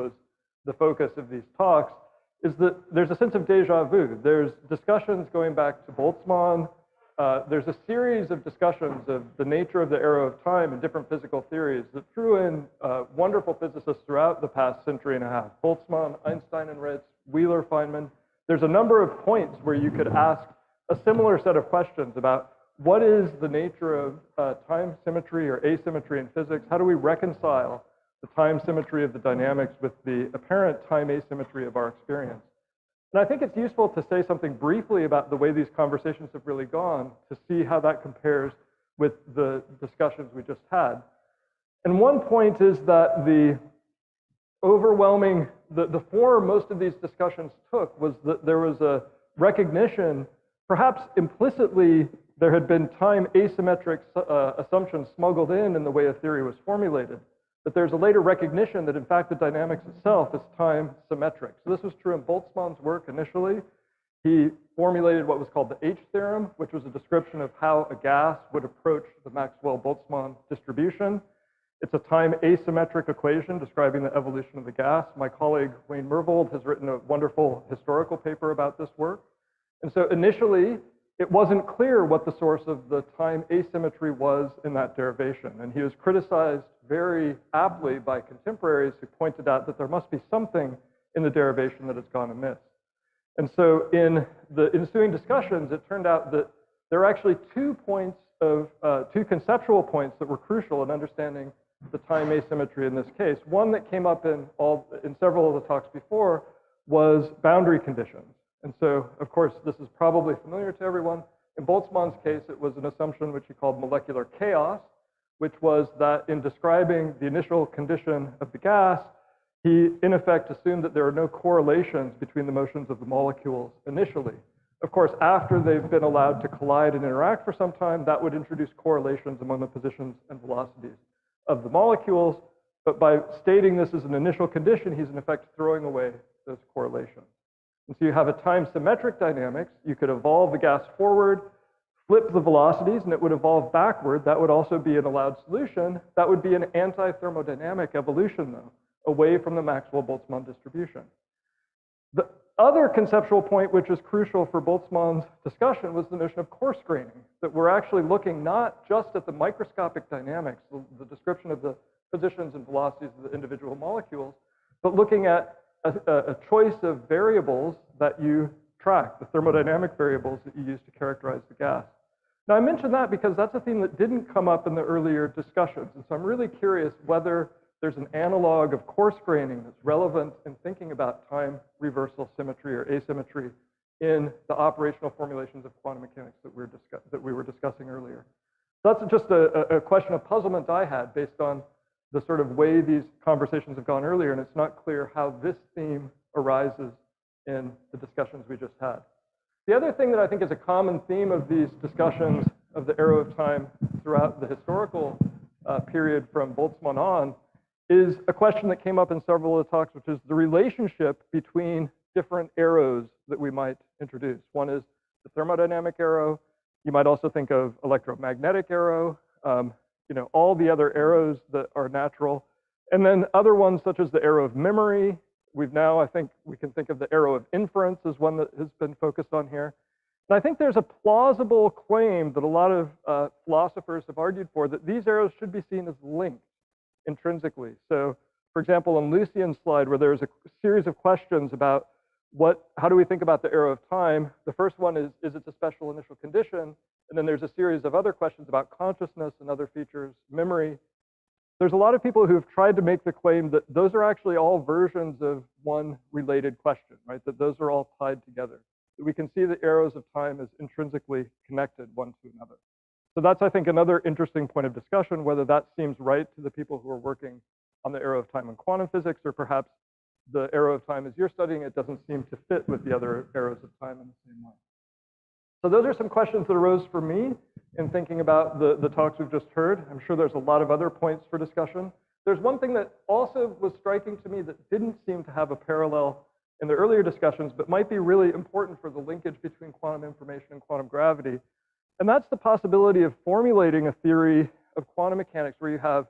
was the focus of these talks, is that there's a sense of deja vu. There's discussions going back to Boltzmann. There's a series of discussions of the nature of the arrow of time and different physical theories that drew in wonderful physicists throughout the past century and a half. Boltzmann, Einstein and Ritz, Wheeler, Feynman. There's a number of points where you could ask a similar set of questions about what is the nature of time symmetry or asymmetry in physics? How do we reconcile the time symmetry of the dynamics with the apparent time asymmetry of our experience? And I think it's useful to say something briefly about the way these conversations have really gone to see how that compares with the discussions we just had. And one point is that the overwhelming, the form most of these discussions took was that there was a recognition, perhaps implicitly, there had been time asymmetric assumptions smuggled in the way a theory was formulated. But there's a later recognition that, in fact, the dynamics itself is time symmetric. So this was true in Boltzmann's work initially. He formulated what was called the H theorem, which was a description of how a gas would approach the Maxwell-Boltzmann distribution. It's a time asymmetric equation describing the evolution of the gas. My colleague Wayne Mervold has written a wonderful historical paper about this work. And so initially, it wasn't clear what the source of the time asymmetry was in that derivation. And he was criticized very aptly by contemporaries who pointed out that there must be something in the derivation that has gone amiss. And so in the ensuing discussions, it turned out that there are actually two conceptual points that were crucial in understanding the time asymmetry in this case. One that came up in several of the talks before was boundary conditions. And so, of course, this is probably familiar to everyone. In Boltzmann's case, it was an assumption which he called molecular chaos, which was that in describing the initial condition of the gas, he, in effect, assumed that there are no correlations between the motions of the molecules initially. Of course, after they've been allowed to collide and interact for some time, that would introduce correlations among the positions and velocities of the molecules. But by stating this as an initial condition, he's, in effect, throwing away those correlations. And so you have a time symmetric dynamics. You could evolve the gas forward, flip the velocities, and it would evolve backward. That would also be an allowed solution. That would be an anti-thermodynamic evolution, though, away from the Maxwell-Boltzmann distribution. The other conceptual point, which is crucial for Boltzmann's discussion, was the notion of coarse graining, that we're actually looking not just at the microscopic dynamics, the description of the positions and velocities of the individual molecules, but looking at a choice of variables that you track, the thermodynamic variables that you use to characterize the gas. Now, I mention that because that's a theme that didn't come up in the earlier discussions. And so I'm really curious whether there's an analog of coarse graining that's relevant in thinking about time reversal symmetry or asymmetry in the operational formulations of quantum mechanics that we were discussing earlier. So that's just a question of puzzlement I had based on the sort of way these conversations have gone earlier, and it's not clear how this theme arises in the discussions we just had. The other thing that I think is a common theme of these discussions of the arrow of time throughout the historical period from Boltzmann on is a question that came up in several of the talks, which is the relationship between different arrows that we might introduce. One is the thermodynamic arrow. You might also think of electromagnetic arrow, all the other arrows that are natural. And then other ones such as the arrow of memory. I think we can think of the arrow of inference as one that has been focused on here. And I think there's a plausible claim that a lot of philosophers have argued for, that these arrows should be seen as linked intrinsically. So, for example, on Lucien's slide, where there's a series of questions about how do we think about the arrow of time? The first one is it a special initial condition? And then there's a series of other questions about consciousness and other features, memory. There's a lot of people who have tried to make the claim that those are actually all versions of one related question, right? That those are all tied together. That we can see the arrows of time as intrinsically connected one to another. So that's, I think, another interesting point of discussion, whether that seems right to the people who are working on the arrow of time in quantum physics, or perhaps the arrow of time as you're studying it doesn't seem to fit with the other arrows of time in the same way. So those are some questions that arose for me in thinking about the talks we've just heard. I'm sure there's a lot of other points for discussion. There's one thing that also was striking to me that didn't seem to have a parallel in the earlier discussions, but might be really important for the linkage between quantum information and quantum gravity. And that's the possibility of formulating a theory of quantum mechanics where you have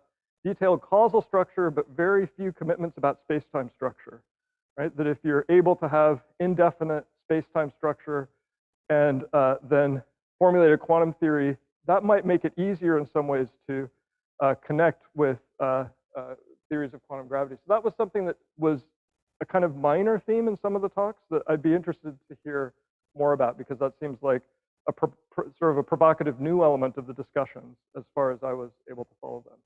detailed causal structure, but very few commitments about space-time structure, right? That if you're able to have indefinite space-time structure and then formulate a quantum theory, that might make it easier in some ways to connect with theories of quantum gravity. So that was something that was a kind of minor theme in some of the talks that I'd be interested to hear more about, because that seems like a sort of a provocative new element of the discussions as far as I was able to follow them.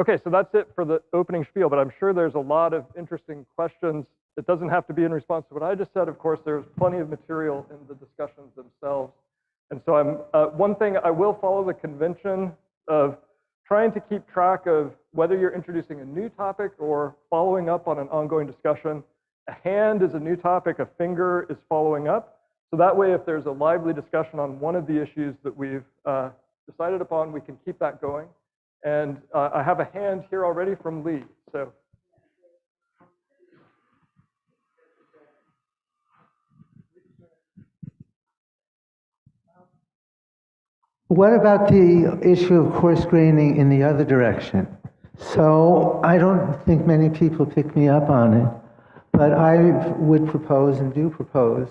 Okay, so that's it for the opening spiel, but I'm sure there's a lot of interesting questions. It doesn't have to be in response to what I just said. Of course, there's plenty of material in the discussions themselves. And so one thing, I will follow the convention of trying to keep track of whether you're introducing a new topic or following up on an ongoing discussion. A hand is a new topic, a finger is following up. So that way, if there's a lively discussion on one of the issues that we've decided upon, we can keep that going. And I have a hand here already from Lee. So. What about the issue of coarse graining in the other direction? So I don't think many people pick me up on it, but I would propose and do propose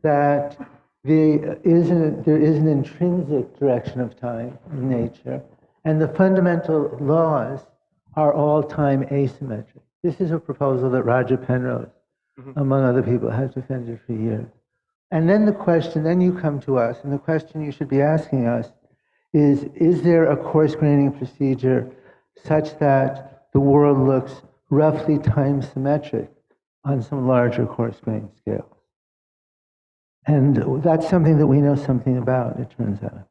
that there is an intrinsic direction of time in nature, and the fundamental laws are all time asymmetric. This is a proposal that Roger Penrose, among other people, has defended for years. And then the question, then you come to us, and the question you should be asking us is there a coarse graining procedure such that the world looks roughly time symmetric on some larger coarse grain scales? And that's something that we know something about, it turns out.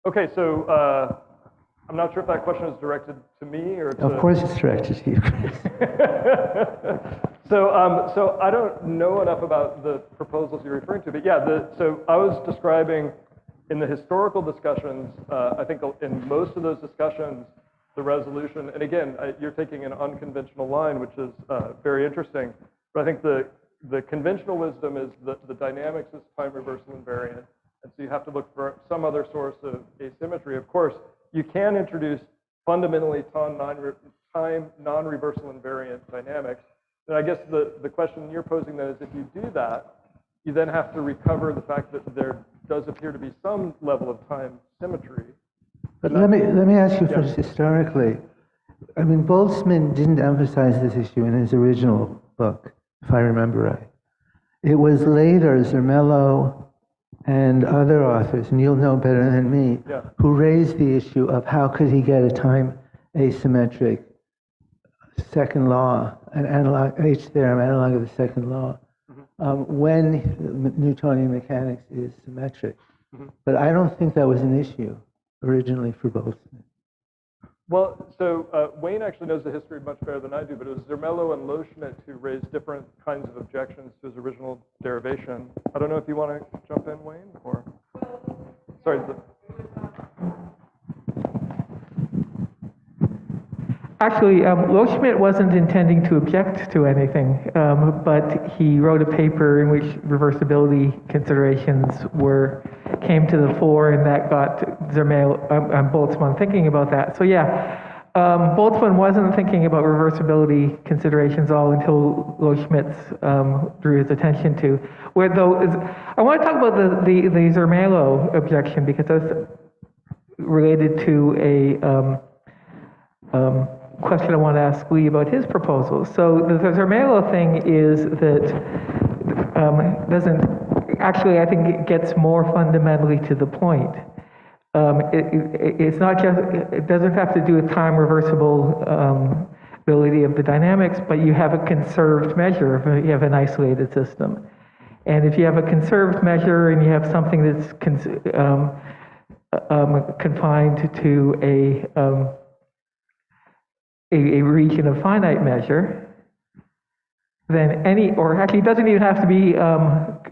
Okay, so I'm not sure if that question is directed to me or to... Of course it's directed to you, Chris. So I don't know enough about the proposals you're referring to, but yeah, so I was describing in the historical discussions, I think in most of those discussions, the resolution, and again, you're taking an unconventional line, which is very interesting, but I think the conventional wisdom is that the dynamics is time reversal invariant, and so you have to look for some other source of asymmetry. Of course, you can introduce fundamentally time non-reversal invariant dynamics. And I guess the question you're posing then is, if you do that, you then have to recover the fact that there does appear to be some level of time symmetry. But let me ask you first, historically. I mean, Boltzmann didn't emphasize this issue in his original book, if I remember right. It was later Zermelo and other authors, and you'll know better than me, who raised the issue of how could he get a time asymmetric second law, an analog H theorem, analog of the second law, when Newtonian mechanics is symmetric. But I don't think that was an issue originally for Boltzmann. Well, so Wayne actually knows the history much better than I do, but it was Zermelo and Loschmidt who raised different kinds of objections to his original derivation. I don't know if you want to jump in, Wayne, or... Sorry. Actually, Loschmidt wasn't intending to object to anything, but he wrote a paper in which reversibility considerations came to the fore, and that got Zermelo and Boltzmann thinking about that. So yeah, Boltzmann wasn't thinking about reversibility considerations all until Loschmidt drew his attention to. Where though I want to talk about the Zermelo objection, because that's related to a question I want to ask Lee about his proposal. So the Zermelo thing is that actually, I think it gets more fundamentally to the point. It's not just, it doesn't have to do with time reversible ability of the dynamics, but you have a conserved measure if you have an isolated system. And if you have a conserved measure and you have something that's confined to a region of finite measure, then or actually it doesn't even have to be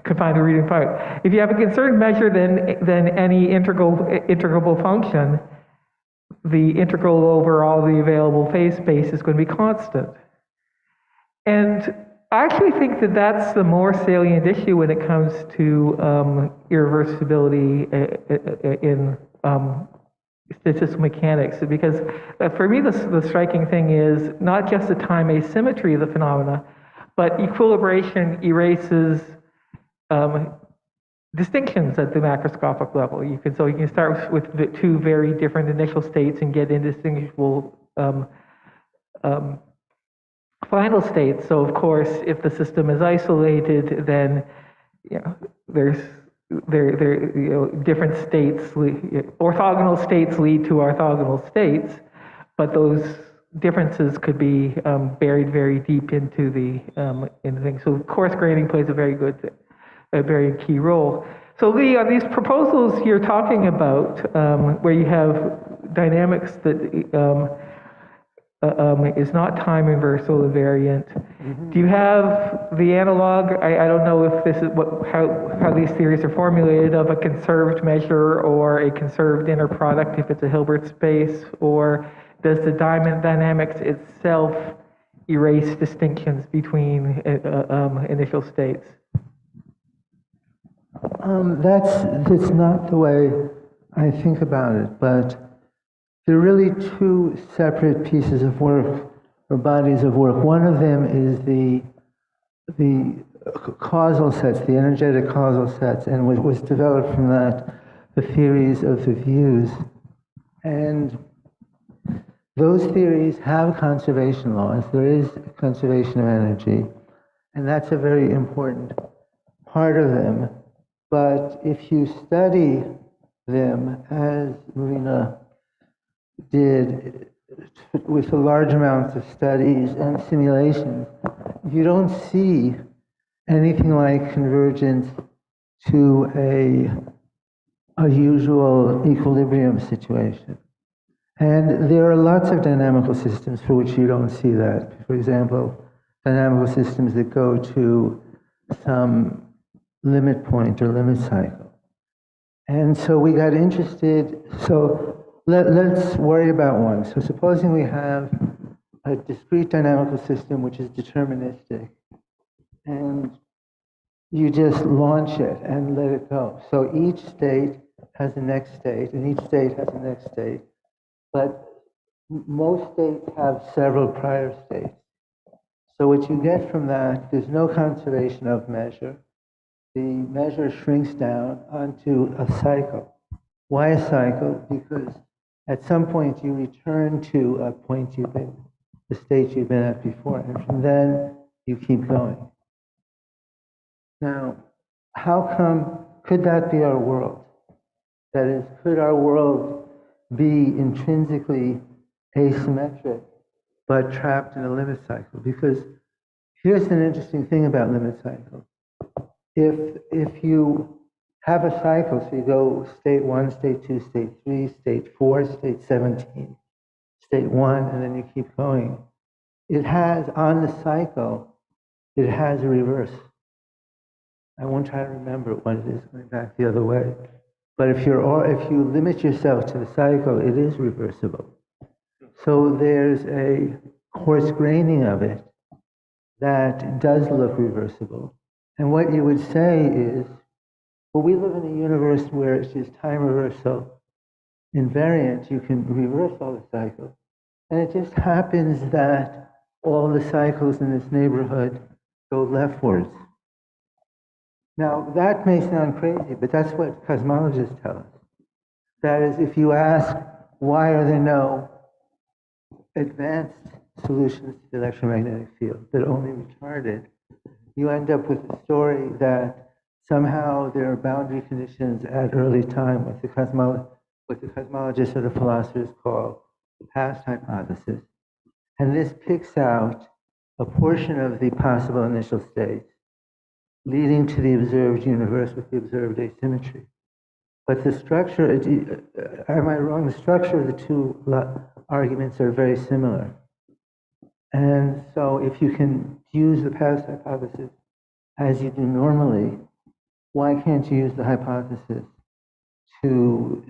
confined to a region of finite. If you have a conserved measure, then any integrable function, the integral over all the available phase space is going to be constant. And I actually think that that's the more salient issue when it comes to irreversibility in statistical mechanics, because for me the striking thing is not just the time asymmetry of the phenomena, but equilibration erases distinctions at the macroscopic level. So you can start with the two very different initial states and get indistinguishable final states. So of course, if the system is isolated, then there's different states. Orthogonal states lead to orthogonal states, but those differences could be buried very deep into the thing. So coarse graining plays a very key role. So Lee, on these proposals you're talking about, where you have dynamics that is not time reversal invariant. Do you have the analog? I don't know if this is how these theories are formulated, of a conserved measure or a conserved inner product if it's a Hilbert space, or does the dynamics itself erase distinctions between initial states? That's not the way I think about it, but there are really two separate pieces of work or bodies of work. One of them is the causal sets, the energetic causal sets, and was developed from that, the theories of the views. And those theories have conservation laws. There is conservation of energy, and that's a very important part of them. But if you study them, as Marina did, with a large amounts of studies and simulations, you don't see anything like convergence to a usual equilibrium situation. And there are lots of dynamical systems for which you don't see that. For example, dynamical systems that go to some limit point or limit cycle. And so we got interested, so let's worry about one. So supposing we have a discrete dynamical system which is deterministic, and you just launch it and let it go. So each state has a next state, and each state has a next state. But most states have several prior states. So what you get from that, there's no conservation of measure. The measure shrinks down onto a cycle. Why a cycle? Because at some point you return to a point you've been, the state you've been at before, and from then you keep going. Now, how come, could that be our world? That is, could our world be intrinsically asymmetric, but trapped in a limit cycle? Because here's an interesting thing about limit cycles. If you have a cycle, so you go state 1, state 2, state 3, state 4, state 17, state 1, and then you keep going, it has, on the cycle, it has a reverse. I won't try to remember what it is going back the other way. But if you limit yourself to the cycle, it is reversible. So there's a coarse graining of it that does look reversible. And what you would say is, well, we live in a universe where it's just time reversal invariant. You can reverse all the cycles. And it just happens that all the cycles in this neighborhood go leftwards. Now, that may sound crazy, but that's what cosmologists tell us. That is, if you ask, why are there no advanced solutions to the electromagnetic field, but only retarded, you end up with a story that somehow there are boundary conditions at early time, what the cosmologists or the philosophers call the past hypothesis. And this picks out a portion of the possible initial states, leading to the observed universe with the observed asymmetry. But the structure, am I wrong? The structure of the two arguments are very similar. And so if you can use the past hypothesis as you do normally, why can't you use the hypothesis to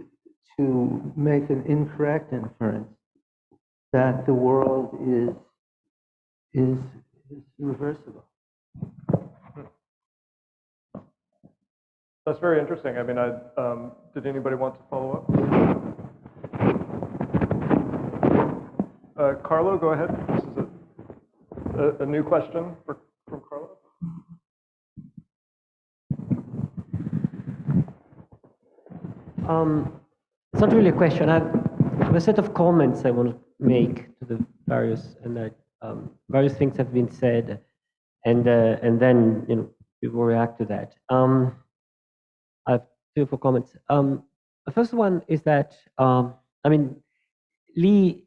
make an incorrect inference that the world is reversible? That's very interesting. I mean, did anybody want to follow up? Carlo, go ahead. This is a new question from Carlo. It's not really a question. I have a set of comments I want to make to the various, and that various things have been said, and then we will react to that. I have 3 or 4 comments. The first one is that I mean, Lee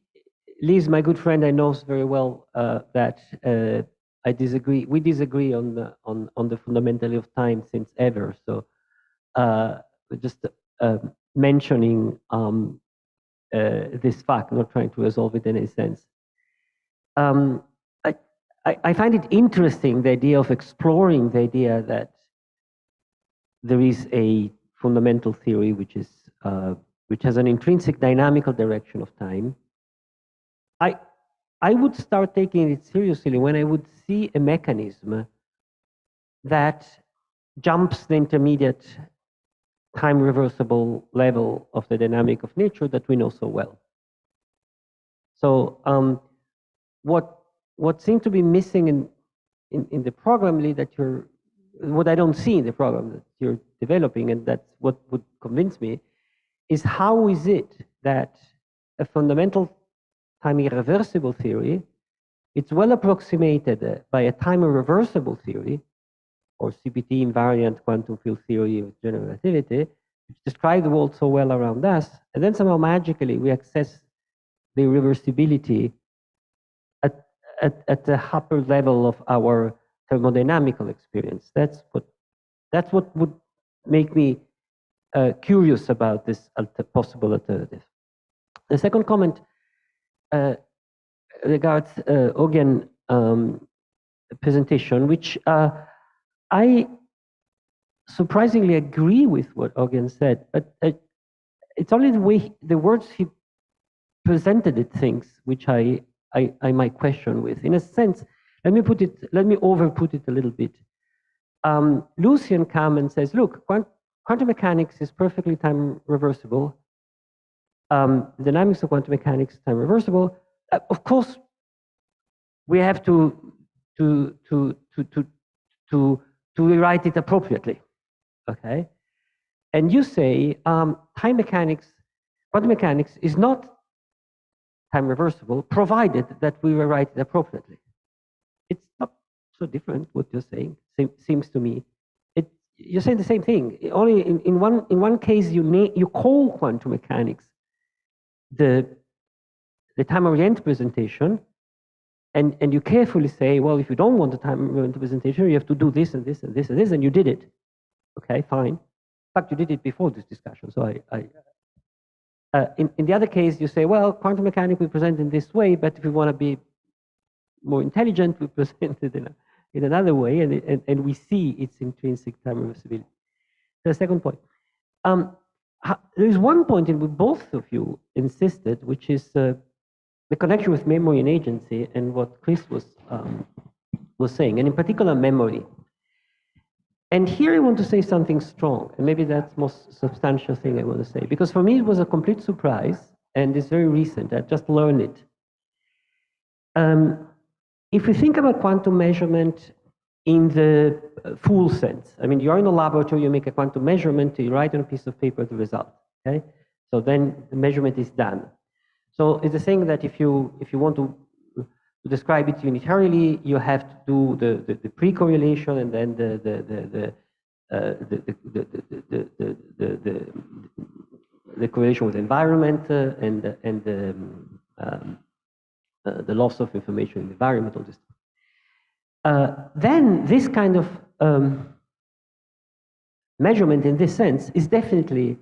is my good friend. I know very well that I disagree. We disagree on the fundamentality of time since ever. So just mentioning this fact, not trying to resolve it in any sense. I find it interesting, the idea of exploring the idea that there is a fundamental theory which has an intrinsic dynamical direction of time. I would start taking it seriously when I would see a mechanism that jumps the intermediate time reversible level of the dynamic of nature that we know so well. So what seemed to be missing in the program, Lee, that what I don't see in the program that you're developing, and that's what would convince me, is how is it that a fundamental time irreversible theory, it's well approximated by a time irreversible theory, or CPT invariant quantum field theory of general relativity, which describe the world so well around us, and then somehow magically we access the irreversibility at the upper level of our thermodynamical experience. That's what would make me curious about this possible alternative. The second comment regards Oggen presentation, which I surprisingly agree with what Oggen said, but it's only the words he presented it things which I might question with. In a sense, let me overput it a little bit. Lucian comes and says, look, quantum mechanics is perfectly time reversible. Dynamics of quantum mechanics is time reversible. Of course, we have to rewrite it appropriately, okay? And you say quantum mechanics is not time reversible, provided that we rewrite it appropriately. It's not so different what you're saying. Seems to me, you're saying the same thing. Only in one case you call quantum mechanics the time-oriented presentation, and you carefully say, well, if you don't want the time-oriented presentation, you have to do this and this and this and this, and you did it. Okay, fine. In fact, you did it before this discussion. So in the other case, you say, well, quantum mechanics we present in this way, but if we want to be more intelligent, we present it in another way, and we see its intrinsic time reversibility. The second point. There is one point in which both of you insisted, which is the connection with memory and agency, and what Chris was saying, and in particular memory. And here I want to say something strong, and maybe that's the most substantial thing I want to say, because for me it was a complete surprise, and it's very recent. I just learned it. If we think about quantum measurement in the full sense, I mean, you're in a laboratory, you make a quantum measurement, you write on a piece of paper the result, okay? So then the measurement is done. So it's the thing that if you want to describe it unitarily, you have to do the pre-correlation and then the correlation with the environment and the loss of information in the environment, all this. Then this kind of measurement in this sense is definitely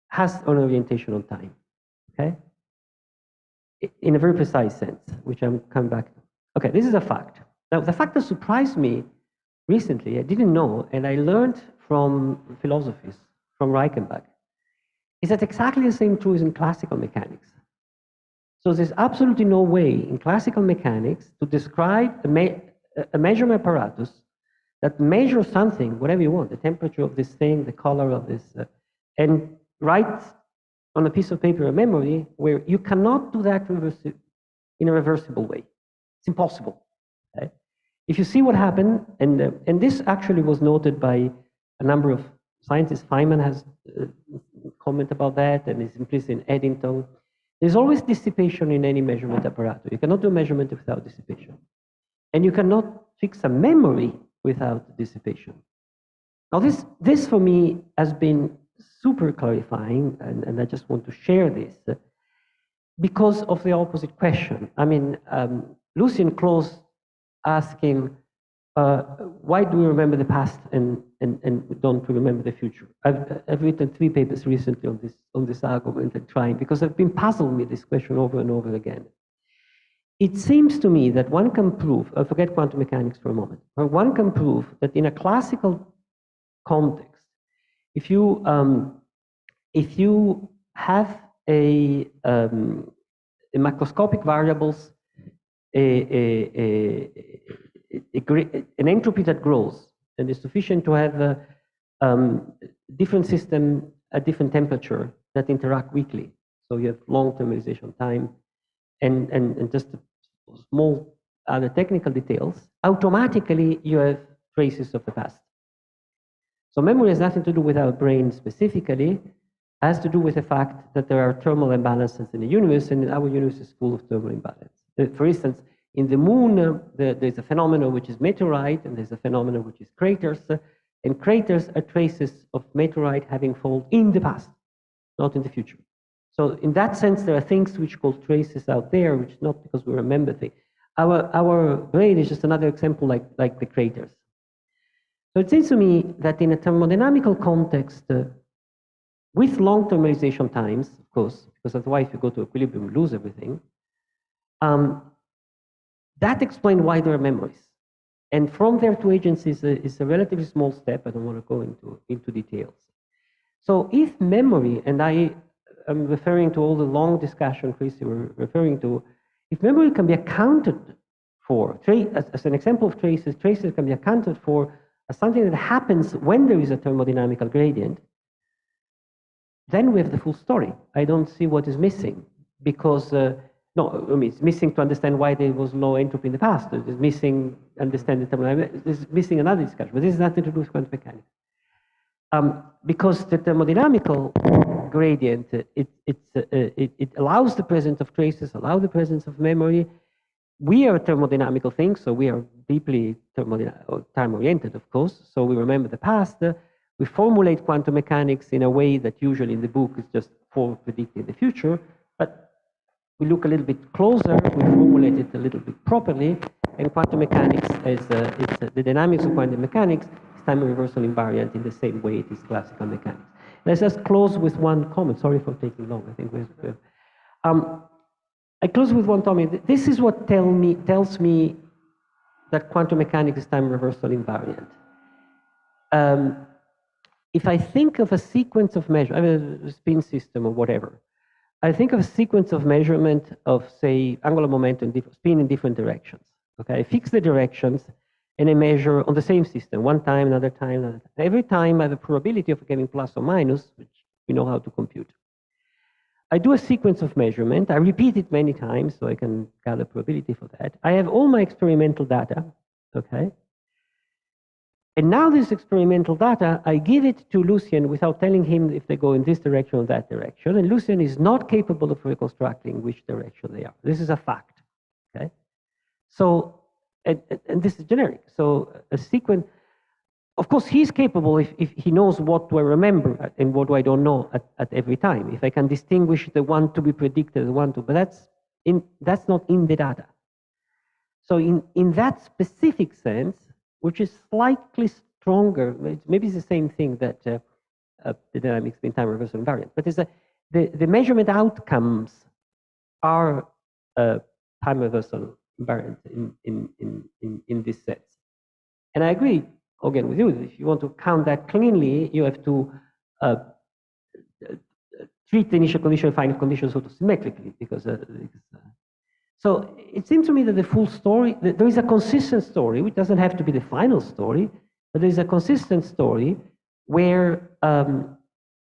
has an orientation on time, okay? In a very precise sense, which I'm coming back to. Okay, this is a fact. Now, the fact that surprised me recently, I didn't know, and I learned from philosophers, from Reichenbach, is that exactly the same true is in classical mechanics. So there's absolutely no way in classical mechanics to describe a measurement apparatus that measures something, whatever you want, the temperature of this thing, the color of this, and write on a piece of paper a memory where you cannot do that in a reversible way. It's impossible. Okay? If you see what happened, and this actually was noted by a number of scientists, Feynman has comment about that, and it's implicit in Eddington. There's always dissipation in any measurement apparatus. You cannot do a measurement without dissipation. And you cannot fix a memory without dissipation. Now this for me has been super clarifying, and I just want to share this because of the opposite question. I mean, Lucien Close asked him, why do we remember the past and don't remember the future? I've written 3 papers recently on this argument and trying, because I've been puzzling with this question over and over again. It seems to me that one can prove, I'll forget quantum mechanics for a moment, but one can prove that in a classical context, if you have a macroscopic variables, an entropy that grows and is sufficient to have a different system at different temperature that interact weakly. So you have long terminalization time and just small other technical details, automatically you have traces of the past. So memory has nothing to do with our brain specifically, has to do with the fact that there are thermal imbalances in the universe, and our universe is full of thermal imbalance. For instance, in the moon, there's a phenomenon which is meteorite, and there's a phenomenon which is craters, and craters are traces of meteorite having fallen in the past, not in the future. So in that sense, there are things which call traces out there, which not because we remember things. Our brain is just another example like the craters. So it seems to me that in a thermodynamical context, with long terminalization times, of course, because otherwise if you go to equilibrium, you lose everything, that explains why there are memories. And from there to agencies is a relatively small step. I don't want to go into details. So if memory, and I am referring to all the long discussion, Chris, you were referring to, if memory can be accounted for, as an example of traces can be accounted for as something that happens when there is a thermodynamical gradient, then we have the full story. I don't see what is missing, because, no, I mean, it's missing to understand why there was low entropy in the past. It's missing understanding thermodynamics. It's missing another discussion, but this has nothing to do with quantum mechanics. Because the thermodynamical gradient, it allows the presence of traces, allows the presence of memory. We are thermodynamical things, so we are deeply time-oriented, of course, so we remember the past. We formulate quantum mechanics in a way that usually in the book is just for predicting the future, but we look a little bit closer, we formulate it a little bit properly, and quantum mechanics is the dynamics of quantum mechanics is time reversal invariant in the same way it is classical mechanics. Let's just close with one comment. Sorry for taking long. I think I close with one comment. This is what tells me that quantum mechanics is time reversal invariant. If I think of a sequence of measure, I mean, a spin system or whatever, I think of a sequence of measurement of, say, angular momentum, spin in different directions. Okay, I fix the directions and I measure on the same system, one time, another time, another time. Every time I have a probability of getting plus or minus, which we know how to compute. I do a sequence of measurement. I repeat it many times so I can gather probability for that. I have all my experimental data, okay? And now this experimental data, I give it to Lucien without telling him if they go in this direction or that direction. And Lucien is not capable of reconstructing which direction they are. This is a fact, okay? So, and this is generic. So a sequence, of course, he's capable if he knows what do I remember and what do I don't know at every time. If I can distinguish the one to be predicted, the one to, but that's not in the data. So in that specific sense, which is slightly stronger, maybe it's the same thing that the dynamics in time reversal invariant, but it's the measurement outcomes are time reversal invariant in this sense. And I agree again with you, if you want to count that cleanly, you have to treat the initial condition and final condition sort of symmetrically, because so it seems to me that the full story, there is a consistent story, which doesn't have to be the final story, but there is a consistent story where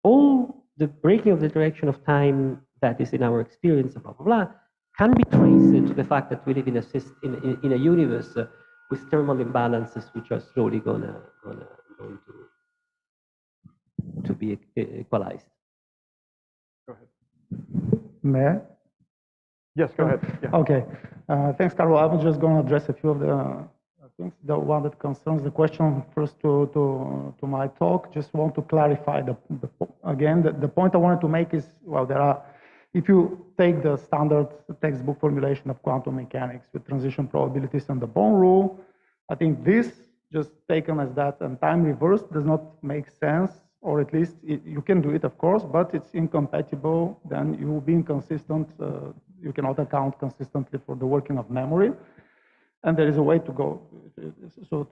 all the breaking of the direction of time that is in our experience, blah, blah, blah, can be traced to the fact that we live in a universe with thermal imbalances which are slowly going to be equalized. Go ahead. May I? Yes, go ahead. Yeah. Okay. Thanks, Carlo. I was just going to address a few of the things. The one that concerns the question first to my talk. Just want to clarify the point I wanted to make is, well, if you take the standard textbook formulation of quantum mechanics with transition probabilities and the Born rule, I think this, just taken as that and time reversed, does not make sense, or at least you can do it, of course, but it's incompatible. Then you will be inconsistent. You cannot account consistently for the working of memory. And there is a way to go. So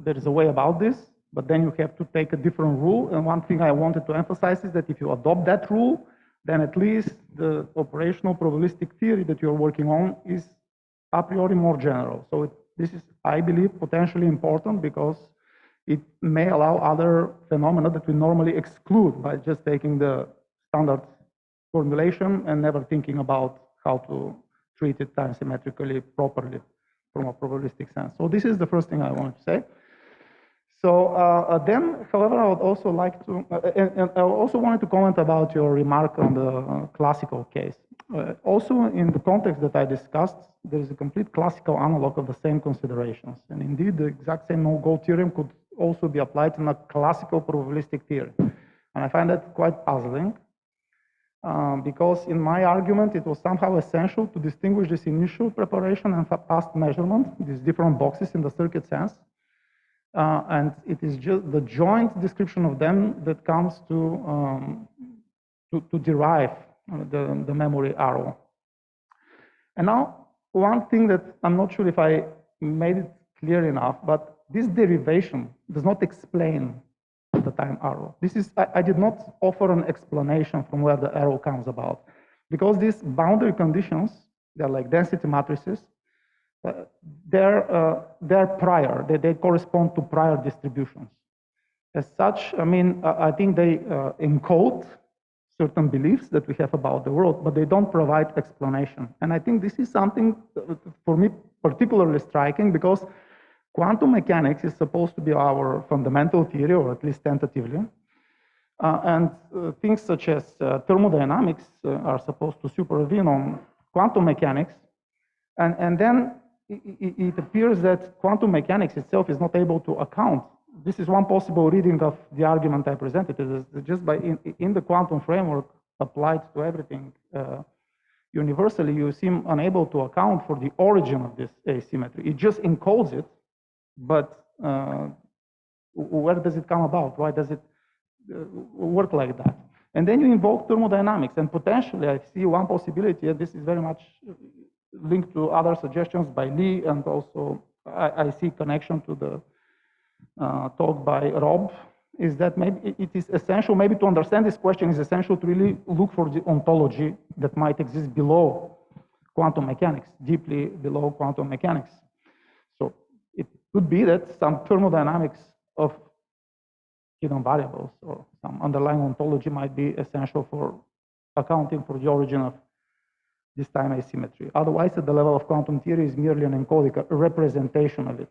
there is a way about this, but then you have to take a different rule. And one thing I wanted to emphasize is that if you adopt that rule, then at least the operational probabilistic theory that you're working on is a priori more general. So this is, I believe, potentially important because it may allow other phenomena that we normally exclude by just taking the standard formulation and never thinking about how to treat it time symmetrically properly from a probabilistic sense. So this is the first thing I wanted to say. So then, however, I would also like to, and I also wanted to comment about your remark on the classical case. Also, in the context that I discussed, there is a complete classical analog of the same considerations. And indeed, the exact same no-go theorem could also be applied in a classical probabilistic theory. And I find that quite puzzling. Because in my argument, it was somehow essential to distinguish this initial preparation and past measurement, these different boxes in the circuit sense. And it is just the joint description of them that comes to derive the memory arrow. And now, one thing that I'm not sure if I made it clear enough, but this derivation does not explain the time arrow. This is, I did not offer an explanation from where the arrow comes about, because these boundary conditions, they're like density matrices, they're prior, they correspond to prior distributions. As such, I mean, I think they encode certain beliefs that we have about the world, but they don't provide explanation. And I think this is something, for me, particularly striking, because quantum mechanics is supposed to be our fundamental theory, or at least tentatively. And things such as thermodynamics are supposed to supervene on quantum mechanics. And then it appears that quantum mechanics itself is not able to account. This is one possible reading of the argument I presented. It is just by in the quantum framework applied to everything universally, you seem unable to account for the origin of this asymmetry. It just encodes it. But where does it come about? Why does it work like that? And then you invoke thermodynamics, and potentially I see one possibility, and this is very much linked to other suggestions by Lee, and also I see connection to the talk by Rob, is that maybe it is essential, maybe to understand this question is essential to really look for the ontology that might exist below quantum mechanics, deeply below quantum mechanics. So it could be that some thermodynamics of hidden variables or some underlying ontology might be essential for accounting for the origin of this time asymmetry. Otherwise, at the level of quantum theory is merely an encoding, a representation of it.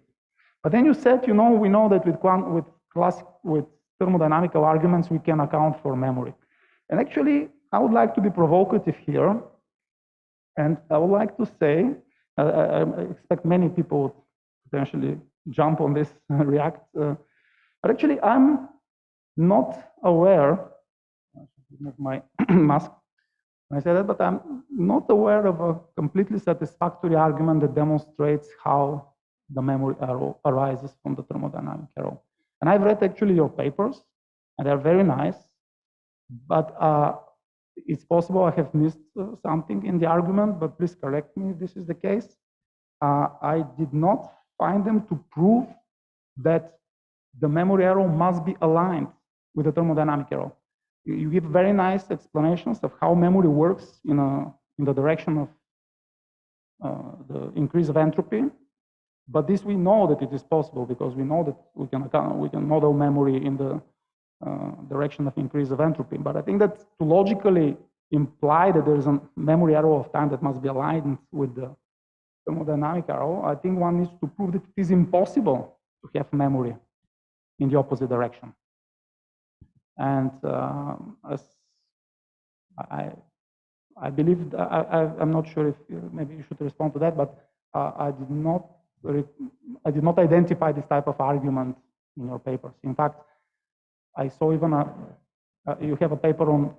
But then you said, you know, we know that with thermodynamical arguments, we can account for memory. And actually, I would like to be provocative here. And I would like to say, I expect many people potentially jump on this, react. But actually, I'm not aware, I should remove my mask when I say that, but I'm not aware of a completely satisfactory argument that demonstrates how the memory arrow arises from the thermodynamic arrow. And I've read actually your papers, and they're very nice, but it's possible I have missed something in the argument, but please correct me if this is the case. I did not find them to prove that the memory arrow must be aligned with the thermodynamic arrow. You give very nice explanations of how memory works in the direction of the increase of entropy. But this we know that it is possible because we know that we can model memory in the direction of increase of entropy. But I think that to logically imply that there is a memory arrow of time that must be aligned with the thermodynamic arrow, I think one needs to prove that it is impossible to have memory in the opposite direction. And as I believe, I'm not sure if maybe you should respond to that, but I did not identify this type of argument in your papers. In fact, I saw even you have a paper on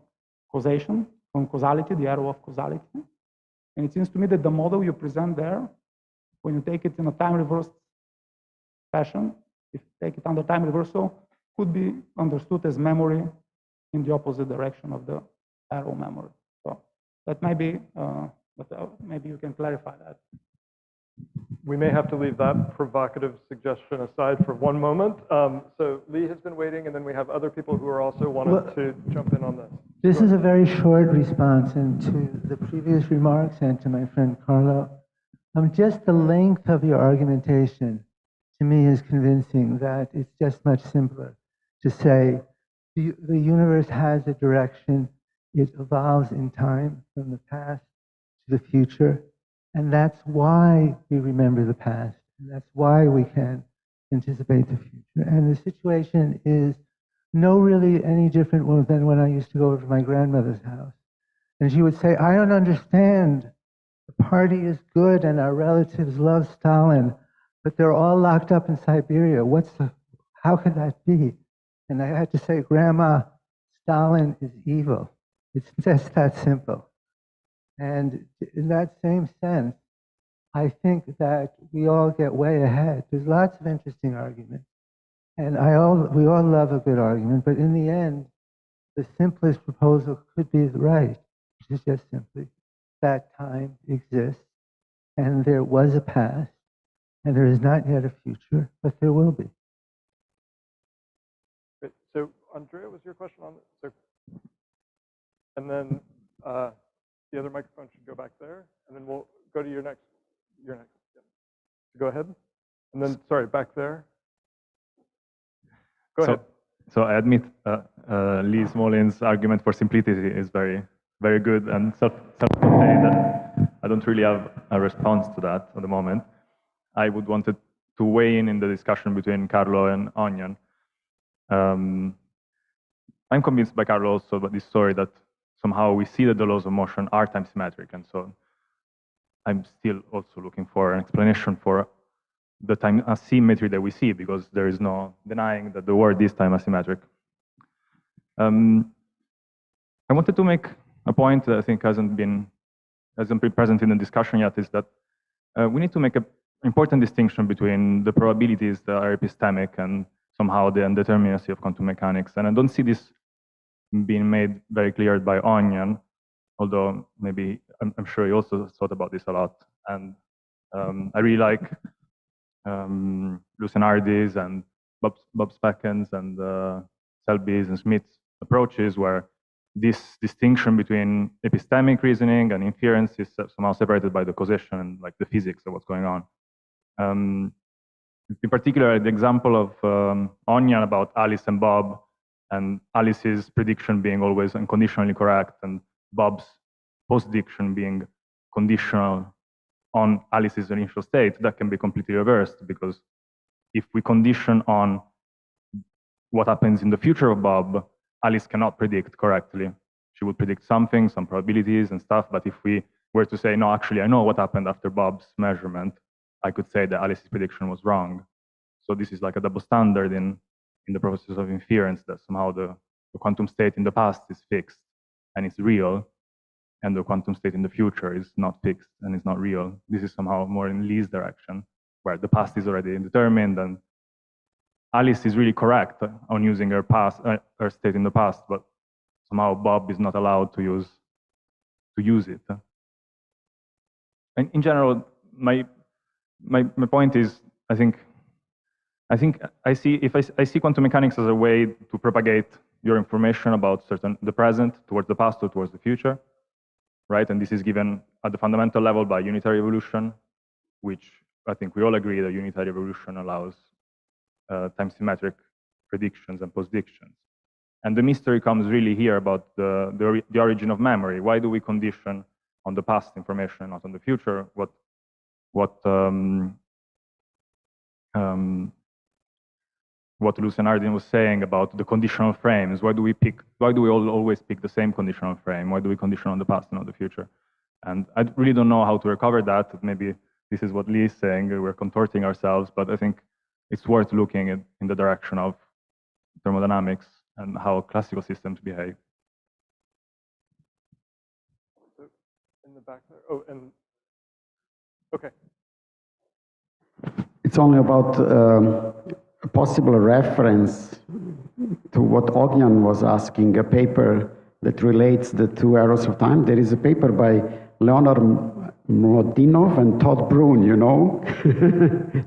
causation, on causality, the arrow of causality. And it seems to me that the model you present there, when you take it in a time reversed fashion, if you take it under time reversal, could be understood as memory in the opposite direction of the arrow memory. So that may be, maybe you can clarify that. We may have to leave that provocative suggestion aside for one moment. So Lee has been waiting, and then we have other people who are also wanted to jump in on this. This is a very short response, and to the previous remarks and to my friend Carlo, just the length of your argumentation to me is convincing that it's just much simpler to say the universe has a direction, it evolves in time from the past to the future, and that's why we remember the past, and that's why we can anticipate the future. And the situation is no really any different than when I used to go over to my grandmother's house. And she would say, I don't understand. The party is good and our relatives love Stalin, but they're all locked up in Siberia. How could that be? And I had to say, Grandma, Stalin is evil. It's just that simple. And in that same sense, I think that we all get way ahead. There's lots of interesting arguments. And we all love a good argument, but in the end, the simplest proposal could be right, which is just simply that time exists, and there was a past, and there is not yet a future, but there will be. Great. So, Andrea, was your question on this? So, and then the other microphone should go back there, and then we'll go to your next. Yeah. Go ahead, and then sorry, back there. Go ahead. So I admit Lee Smolin's argument for simplicity is very, very good and self-contained. I don't really have a response to that at the moment. I would want to weigh in the discussion between Carlo and Onion. I'm convinced by Carlo also about this story that somehow we see that the laws of motion are time symmetric, and so I'm still also looking for an explanation for the time asymmetry that we see, because there is no denying that the world is time asymmetric. I wanted to make a point that I think hasn't been present in the discussion yet, is that we need to make an important distinction between the probabilities that are epistemic and somehow the indeterminacy of quantum mechanics. And I don't see this being made very clear by Onion, although maybe I'm sure he also thought about this a lot. And I really like Lucenardi's and Bob Specken's and Selby's and Smith's approaches, where this distinction between epistemic reasoning and inference is somehow separated by the causation and like the physics of what's going on. In particular, the example of Onion about Alice and Bob, and Alice's prediction being always unconditionally correct, and Bob's post-diction being conditional on Alice's initial state, that can be completely reversed, because if we condition on what happens in the future of Bob, Alice cannot predict correctly. She would predict something, some probabilities and stuff, but if we were to say, no, actually, I know what happened after Bob's measurement, I could say that Alice's prediction was wrong. So this is like a double standard in the process of inference, that somehow the quantum state in the past is fixed and it's real, and the quantum state in the future is not fixed and it's not real. This is somehow more in Lee's direction, where the past is already determined, and Alice is really correct on using her her state in the past, but somehow Bob is not allowed to use it. And in general, my point is, I see quantum mechanics as a way to propagate your information about the present towards the past or towards the future. Right, and this is given at the fundamental level by unitary evolution, which I think we all agree that unitary evolution allows time-symmetric predictions and post-dictions. And the mystery comes really here about the origin of memory. Why do we condition on the past information, not on the future? What Lucian was saying about the conditional frames. Why do we always pick the same conditional frame? Why do we condition on the past and not the future? And I really don't know how to recover that. Maybe this is what Lee is saying, we're contorting ourselves, but I think it's worth looking in the direction of thermodynamics and how classical systems behave. In the back there. Oh, and okay. It's only about a possible reference to what Ognan was asking, a paper that relates the two arrows of time. There is a paper by Leonard Mlodinov and Todd Brune, you know?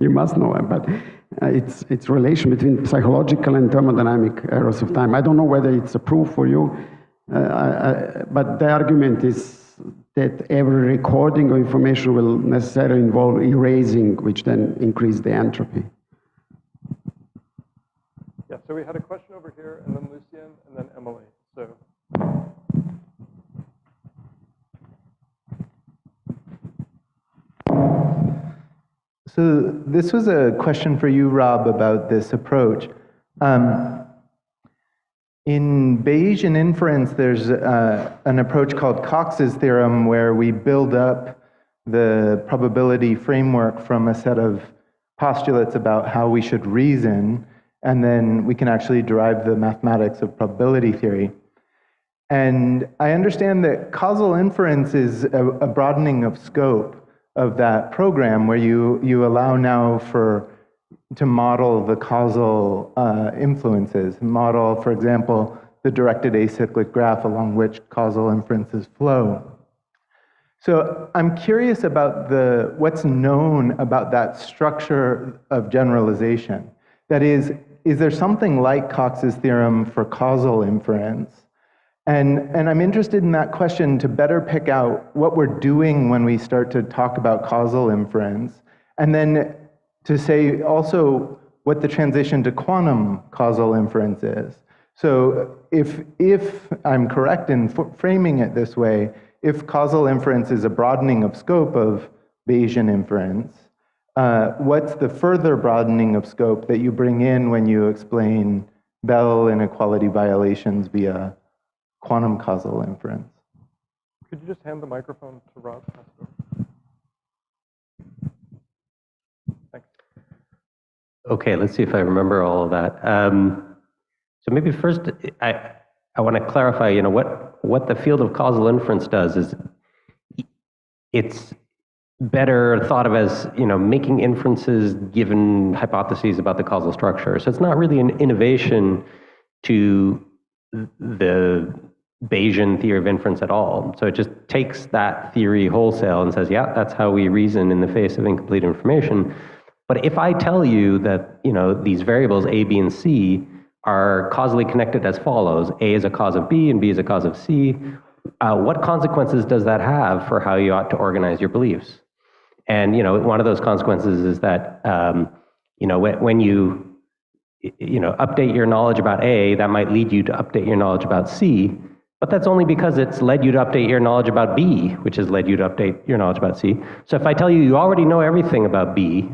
You must know him, but it's relation between psychological and thermodynamic arrows of time. I don't know whether it's a proof for you, but the argument is that every recording of information will necessarily involve erasing, which then increase the entropy. Yeah, so we had a question over here, and then Lucien, and then Emily. So this was a question for you, Rob, about this approach. In Bayesian inference, there's an approach called Cox's theorem, where we build up the probability framework from a set of postulates about how we should reason, and then we can actually derive the mathematics of probability theory. And I understand that causal inference is a broadening of scope of that program, where you allow now to model the causal influences, model, for example, the directed acyclic graph along which causal inferences flow. So I'm curious about what's known about that structure of generalization. That is there something like Cox's theorem for causal inference? And I'm interested in that question to better pick out what we're doing when we start to talk about causal inference, and then to say also what the transition to quantum causal inference is. So if I'm correct in framing it this way, if causal inference is a broadening of scope of Bayesian inference, what's the further broadening of scope that you bring in when you explain Bell inequality violations via quantum causal inference? Could you just hand the microphone to Rob? Thanks. Okay, let's see if I remember all of that. So maybe first, I want to clarify, what the field of causal inference does is it's better thought of as, making inferences given hypotheses about the causal structure. So it's not really an innovation to the Bayesian theory of inference at all. So it just takes that theory wholesale and says, yeah, that's how we reason in the face of incomplete information. But if I tell you that, these variables A, B, and C are causally connected as follows, A is a cause of B and B is a cause of C, what consequences does that have for how you ought to organize your beliefs? And, one of those consequences is that, when you update your knowledge about A, that might lead you to update your knowledge about C, but that's only because it's led you to update your knowledge about B, which has led you to update your knowledge about C. So if I tell you you already know everything about B,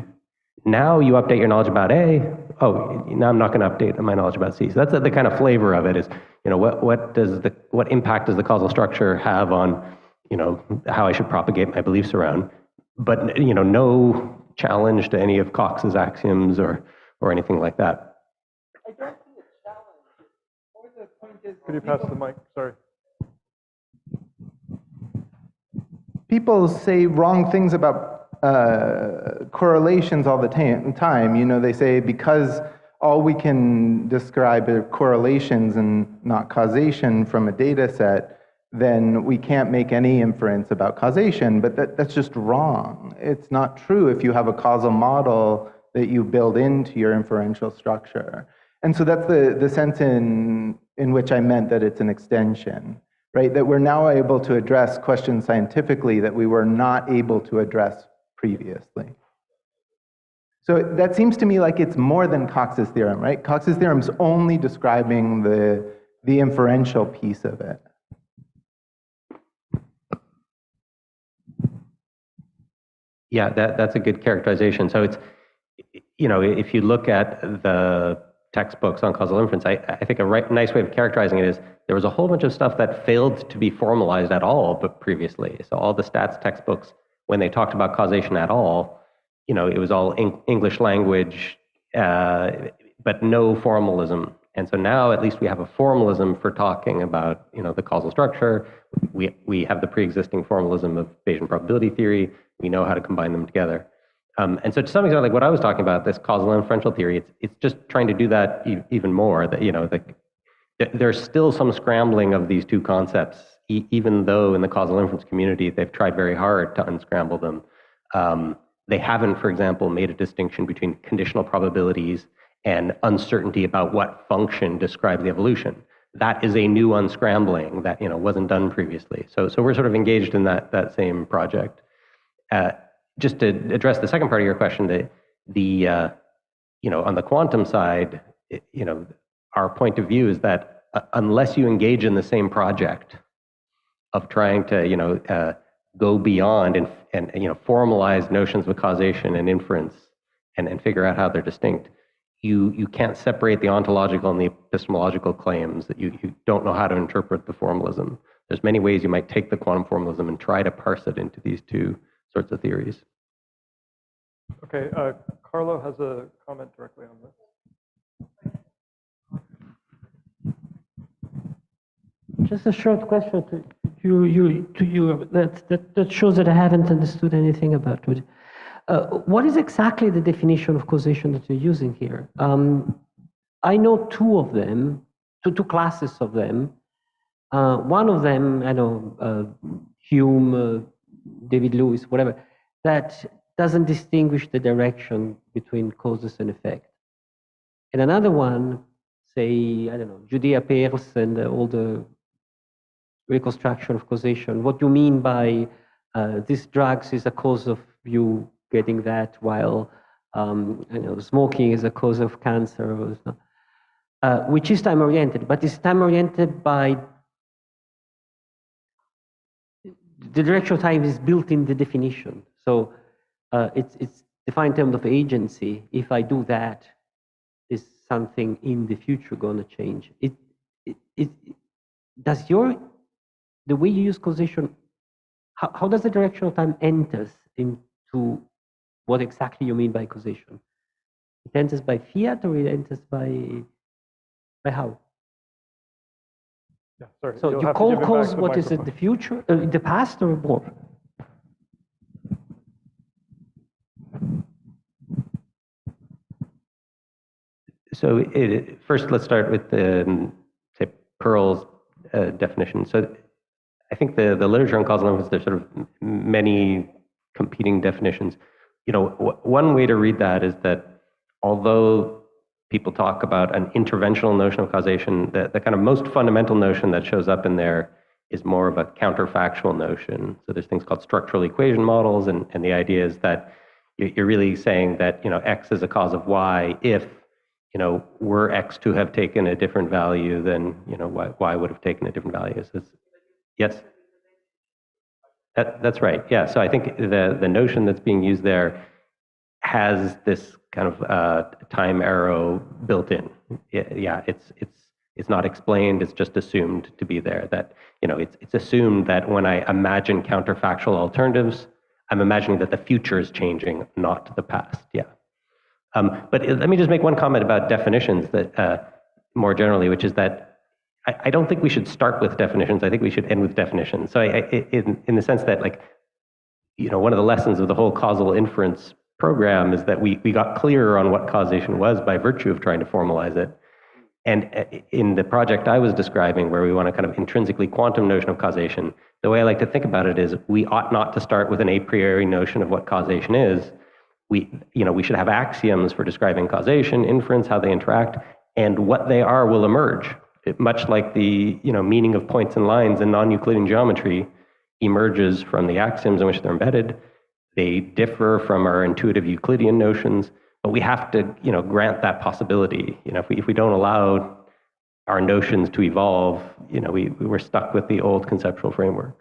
now you update your knowledge about A, oh, now I'm not going to update my knowledge about C. So that's the kind of flavor of it is, what impact does the causal structure have on, how I should propagate my beliefs around? But, no challenge to any of Cox's axioms or anything like that. I don't see a challenge. Or the point is, Could you pass the mic? Sorry. people say wrong things about correlations all the time. They say because all we can describe are correlations and not causation from a data set, then we can't make any inference about causation. But that's just wrong. It's not true if you have a causal model that you build into your inferential structure. And so that's the sense in which I meant that it's an extension, right? That we're now able to address questions scientifically that we were not able to address previously. So that seems to me like it's more than Cox's theorem, right? Cox's theorem is only describing the the inferential piece of it. Yeah, that's a good characterization. So it's, if you look at the textbooks on causal inference, I think a nice way of characterizing it is there was a whole bunch of stuff that failed to be formalized at all, but previously. So all the stats textbooks, when they talked about causation at all, it was all English language, but no formalism. And so now at least we have a formalism for talking about, the causal structure. We have the pre-existing formalism of Bayesian probability theory. We know how to combine them together. And so to some extent, like what I was talking about, this causal inferential theory, it's just trying to do that even more. That there's still some scrambling of these two concepts, even though in the causal inference community they've tried very hard to unscramble them. They haven't, for example, made a distinction between conditional probabilities and uncertainty about what function describes the evolution. That is a new unscrambling that wasn't done previously. So we're sort of engaged in that same project. Just to address the second part of your question, on the quantum side, our point of view is that unless you engage in the same project of trying to go beyond and formalize notions of causation and inference and figure out how they're distinct, you can't separate the ontological and the epistemological claims. That you don't know how to interpret the formalism. There's many ways you might take the quantum formalism and try to parse it into these two sorts of theories. Okay, Carlo has a comment directly on this. Just a short question to you that shows that I haven't understood anything about it. What is exactly the definition of causation that you're using here? I know two of them, two classes of them. One of them, I know, Hume, David Lewis, whatever, that doesn't distinguish the direction between causes and effect. And another one, say, I don't know, Judea Peirce and all the reconstruction of causation. What you mean by this drugs is a cause of you getting that, while smoking is a cause of cancer, which is time-oriented, but it's time-oriented by the direction of time is built in the definition. So it's defined in terms of agency. If I do that, is something in the future going to change? Does the way you use causation, how does the direction of time enters into what exactly you mean by causation? It enters by fiat, or it enters by how? Yeah, sorry. So You'll you have to call give him cause back the what is it, microphone. the future, the past, or more? So first, let's start with the Pearl's definition. So I think the literature on causal inference, there's sort of many competing definitions. One way to read that is that although people talk about an interventional notion of causation, the kind of most fundamental notion that shows up in there is more of a counterfactual notion. So there's things called structural equation models, and the idea is that you're really saying that X is a cause of Y if were X to have taken a different value, then Y would have taken a different value. So yes, that's right. Yeah. So I think the notion that's being used there has this kind of time arrow built in. Yeah, it's not explained. It's just assumed to be there. That it's assumed that when I imagine counterfactual alternatives, I'm imagining that the future is changing, not the past. Yeah. But let me just make one comment about definitions that more generally, which is that I don't think we should start with definitions. I think we should end with definitions. So in the sense that, like, one of the lessons of the whole causal inference program is that we got clearer on what causation was by virtue of trying to formalize it. And in the project I was describing, where we want a kind of intrinsically quantum notion of causation, the way I like to think about it is we ought not to start with an a priori notion of what causation is. We should have axioms for describing causation, inference, how they interact, and what they are will emerge. Much like the meaning of points and lines in non-Euclidean geometry emerges from the axioms in which they're embedded. They differ from our intuitive Euclidean notions, but we have to grant that possibility. If we don't allow our notions to evolve, we were stuck with the old conceptual framework.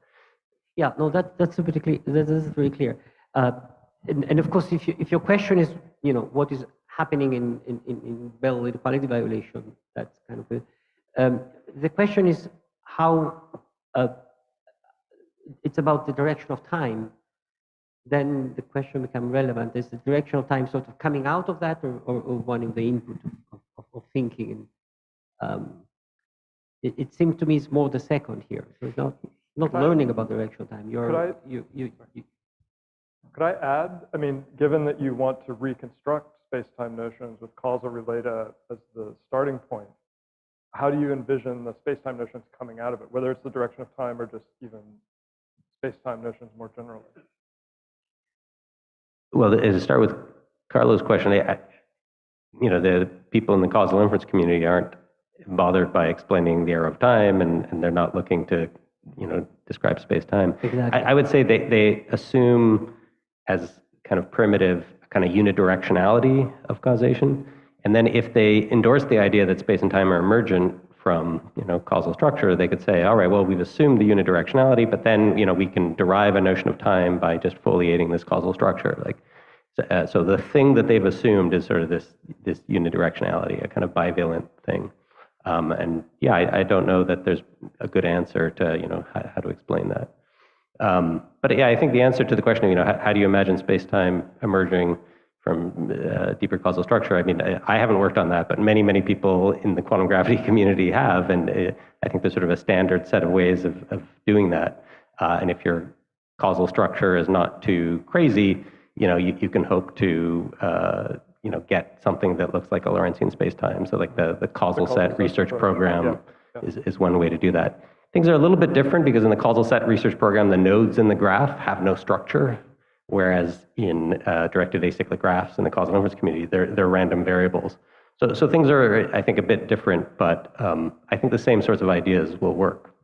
Yeah, no, that's pretty clear. That's very clear. And of course, if your question is, what is happening in Bell inequality violation, that's kind of it. The question is how it's about the direction of time. Then the question becomes relevant: is the direction of time sort of coming out of that, or one of the input of thinking? And it seems to me it's more the second here. So it's not learning about direction of time. Could I add? I mean, given that you want to reconstruct space-time notions with causal relata as the starting point, how do you envision the space-time notions coming out of it, whether it's the direction of time or just even space-time notions more generally? Well, to start with Carlo's question, the people in the causal inference community aren't bothered by explaining the arrow of time, and they're not looking to, describe space-time. Exactly. I would say they assume as kind of primitive, kind of unidirectionality of causation. And then if they endorse the idea that space and time are emergent from, causal structure, they could say, all right, well, we've assumed the unidirectionality, but then, we can derive a notion of time by just foliating this causal structure. So the thing that they've assumed is sort of this unidirectionality, a kind of bivalent thing. And yeah, I don't know that there's a good answer to, how to explain that. But yeah, I think the answer to the question of, how do you imagine space-time emerging from deeper causal structure? I mean, I haven't worked on that, but many, many people in the quantum gravity community have, and I think there's sort of a standard set of ways of doing that. And if your causal structure is not too crazy, you can hope to, get something that looks like a Lorentzian space-time. So like the causal set research program is one way to do that. Things are a little bit different because in the causal set research program, the nodes in the graph have no structure, whereas in directed acyclic graphs in the causal inference community, they're random variables. So things are, I think, a bit different, but I think the same sorts of ideas will work.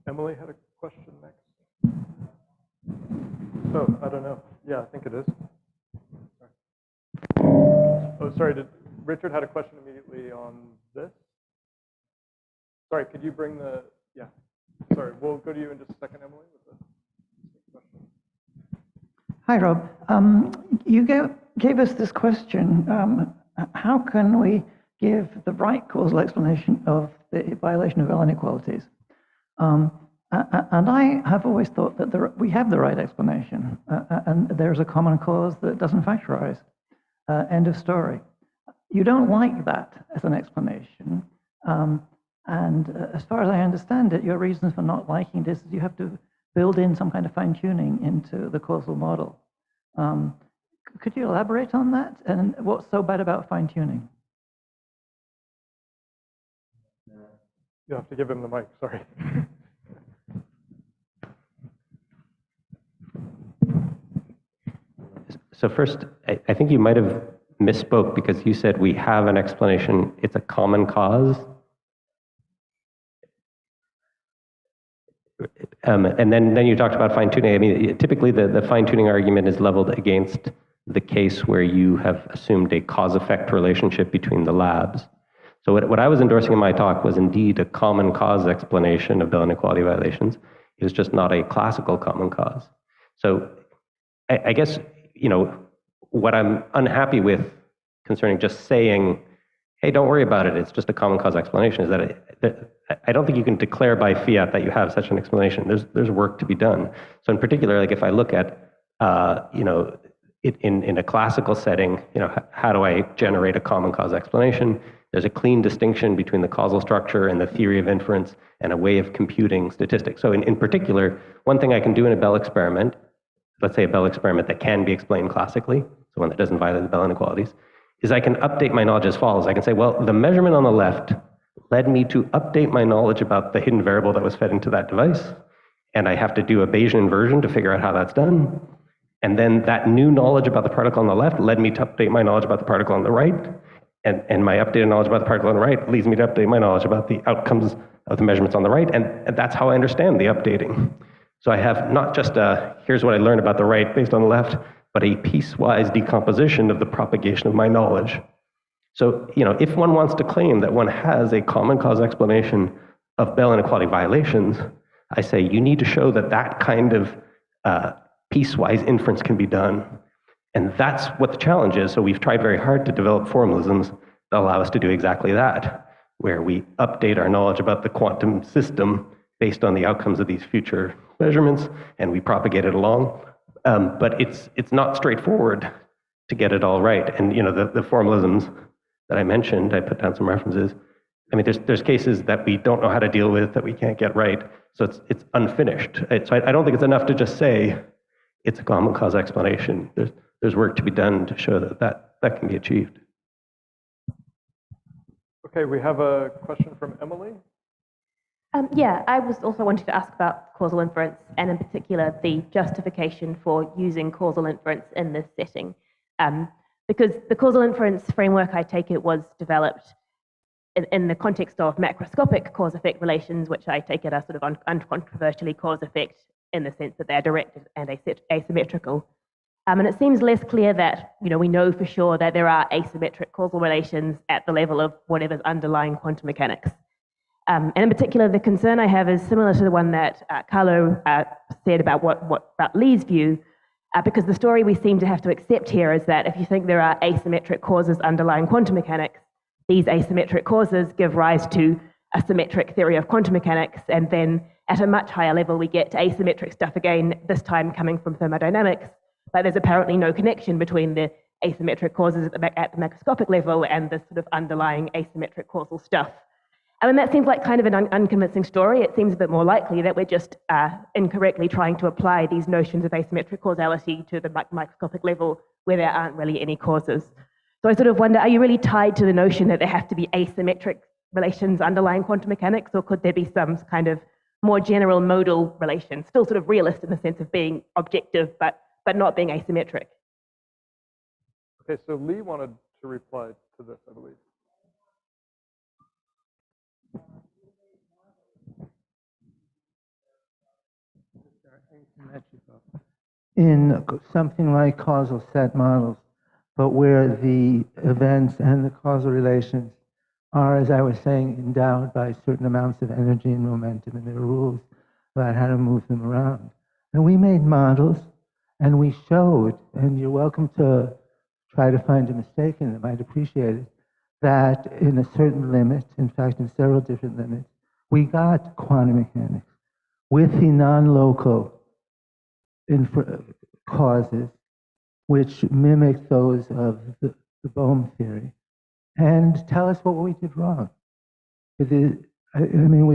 Emily had a question next. Oh, I don't know. Yeah, I think it is. Oh, sorry. Richard had a question immediately on this. Sorry, could you bring the, yeah. Sorry, we'll go to you in just a second, Emily, with the question. Hi, Rob. You gave us this question. How can we give the right causal explanation of the violation of Bell inequalities? And I have always thought that we have the right explanation, and there's a common cause that doesn't factorize. End of story. You don't like that as an explanation. And as far as I understand it, your reasons for not liking this is you have to build in some kind of fine-tuning into the causal model. Could you elaborate on that? And what's so bad about fine-tuning? You have to give him the mic, sorry. So first, I think you might have misspoke because you said we have an explanation. It's a common cause. And then you talked about fine-tuning. I mean, typically the fine-tuning argument is leveled against the case where you have assumed a cause-effect relationship between the labs. So what I was endorsing in my talk was indeed a common cause explanation of Bell inequality violations. It was just not a classical common cause. So I guess, what I'm unhappy with concerning just saying, hey, don't worry about it, it's just a common cause explanation, is that I don't think you can declare by fiat that you have such an explanation. There's work to be done. So in particular, like if I look at, in a classical setting, how do I generate a common cause explanation? There's a clean distinction between the causal structure and the theory of inference and a way of computing statistics. So in particular, one thing I can do in a Bell experiment, let's say a Bell experiment that can be explained classically, so one that doesn't violate the Bell inequalities, is I can update my knowledge as follows. I can say, well, the measurement on the left led me to update my knowledge about the hidden variable that was fed into that device, and I have to do a Bayesian inversion to figure out how that's done. And then that new knowledge about the particle on the left led me to update my knowledge about the particle on the right, and my updated knowledge about the particle on the right leads me to update my knowledge about the outcomes of the measurements on the right, and that's how I understand the updating. So I have not just here's what I learned about the right based on the left, but a piecewise decomposition of the propagation of my knowledge. So, if one wants to claim that one has a common cause explanation of Bell inequality violations, I say you need to show that that kind of piecewise inference can be done. And that's what the challenge is. So we've tried very hard to develop formalisms that allow us to do exactly that, where we update our knowledge about the quantum system based on the outcomes of these future measurements, and we propagate it along. But it's not straightforward to get it all right. And the formalisms that I mentioned, I put down some references. I mean, there's cases that we don't know how to deal with, that we can't get right. So it's unfinished. So I don't think it's enough to just say it's a common cause explanation. There's work to be done to show that can be achieved. Okay, we have a question from Emily. Yeah, I was also wanting to ask about causal inference, and in particular, the justification for using causal inference in this setting. Because the causal inference framework, I take it, was developed in the context of macroscopic cause-effect relations, which I take it are sort of uncontroversially cause-effect in the sense that they're directed and asymmetrical. And it seems less clear that, we know for sure that there are asymmetric causal relations at the level of whatever's underlying quantum mechanics. And in particular, the concern I have is similar to the one that Carlo said about about Lee's view, because the story we seem to have to accept here is that if you think there are asymmetric causes underlying quantum mechanics, these asymmetric causes give rise to a symmetric theory of quantum mechanics, and then at a much higher level we get to asymmetric stuff again, this time coming from thermodynamics, but there's apparently no connection between the asymmetric causes at the macroscopic level and the sort of underlying asymmetric causal stuff. I mean, that seems like kind of an unconvincing story. It seems a bit more likely that we're just incorrectly trying to apply these notions of asymmetric causality to the microscopic level where there aren't really any causes. So I sort of wonder, are you really tied to the notion that there have to be asymmetric relations underlying quantum mechanics, or could there be some kind of more general modal relation, still sort of realist in the sense of being objective, but not being asymmetric? Okay, so Lee wanted to reply to this, I believe. In something like causal set models, but where the events and the causal relations are, as I was saying, endowed by certain amounts of energy and momentum, and there are rules about how to move them around. And we made models, and we showed, and you're welcome to try to find a mistake in them, I'd appreciate it, that in a certain limit, in fact, in several different limits, we got quantum mechanics with the non-local causes, which mimic those of the Bohm theory, and tell us what we did wrong. I mean,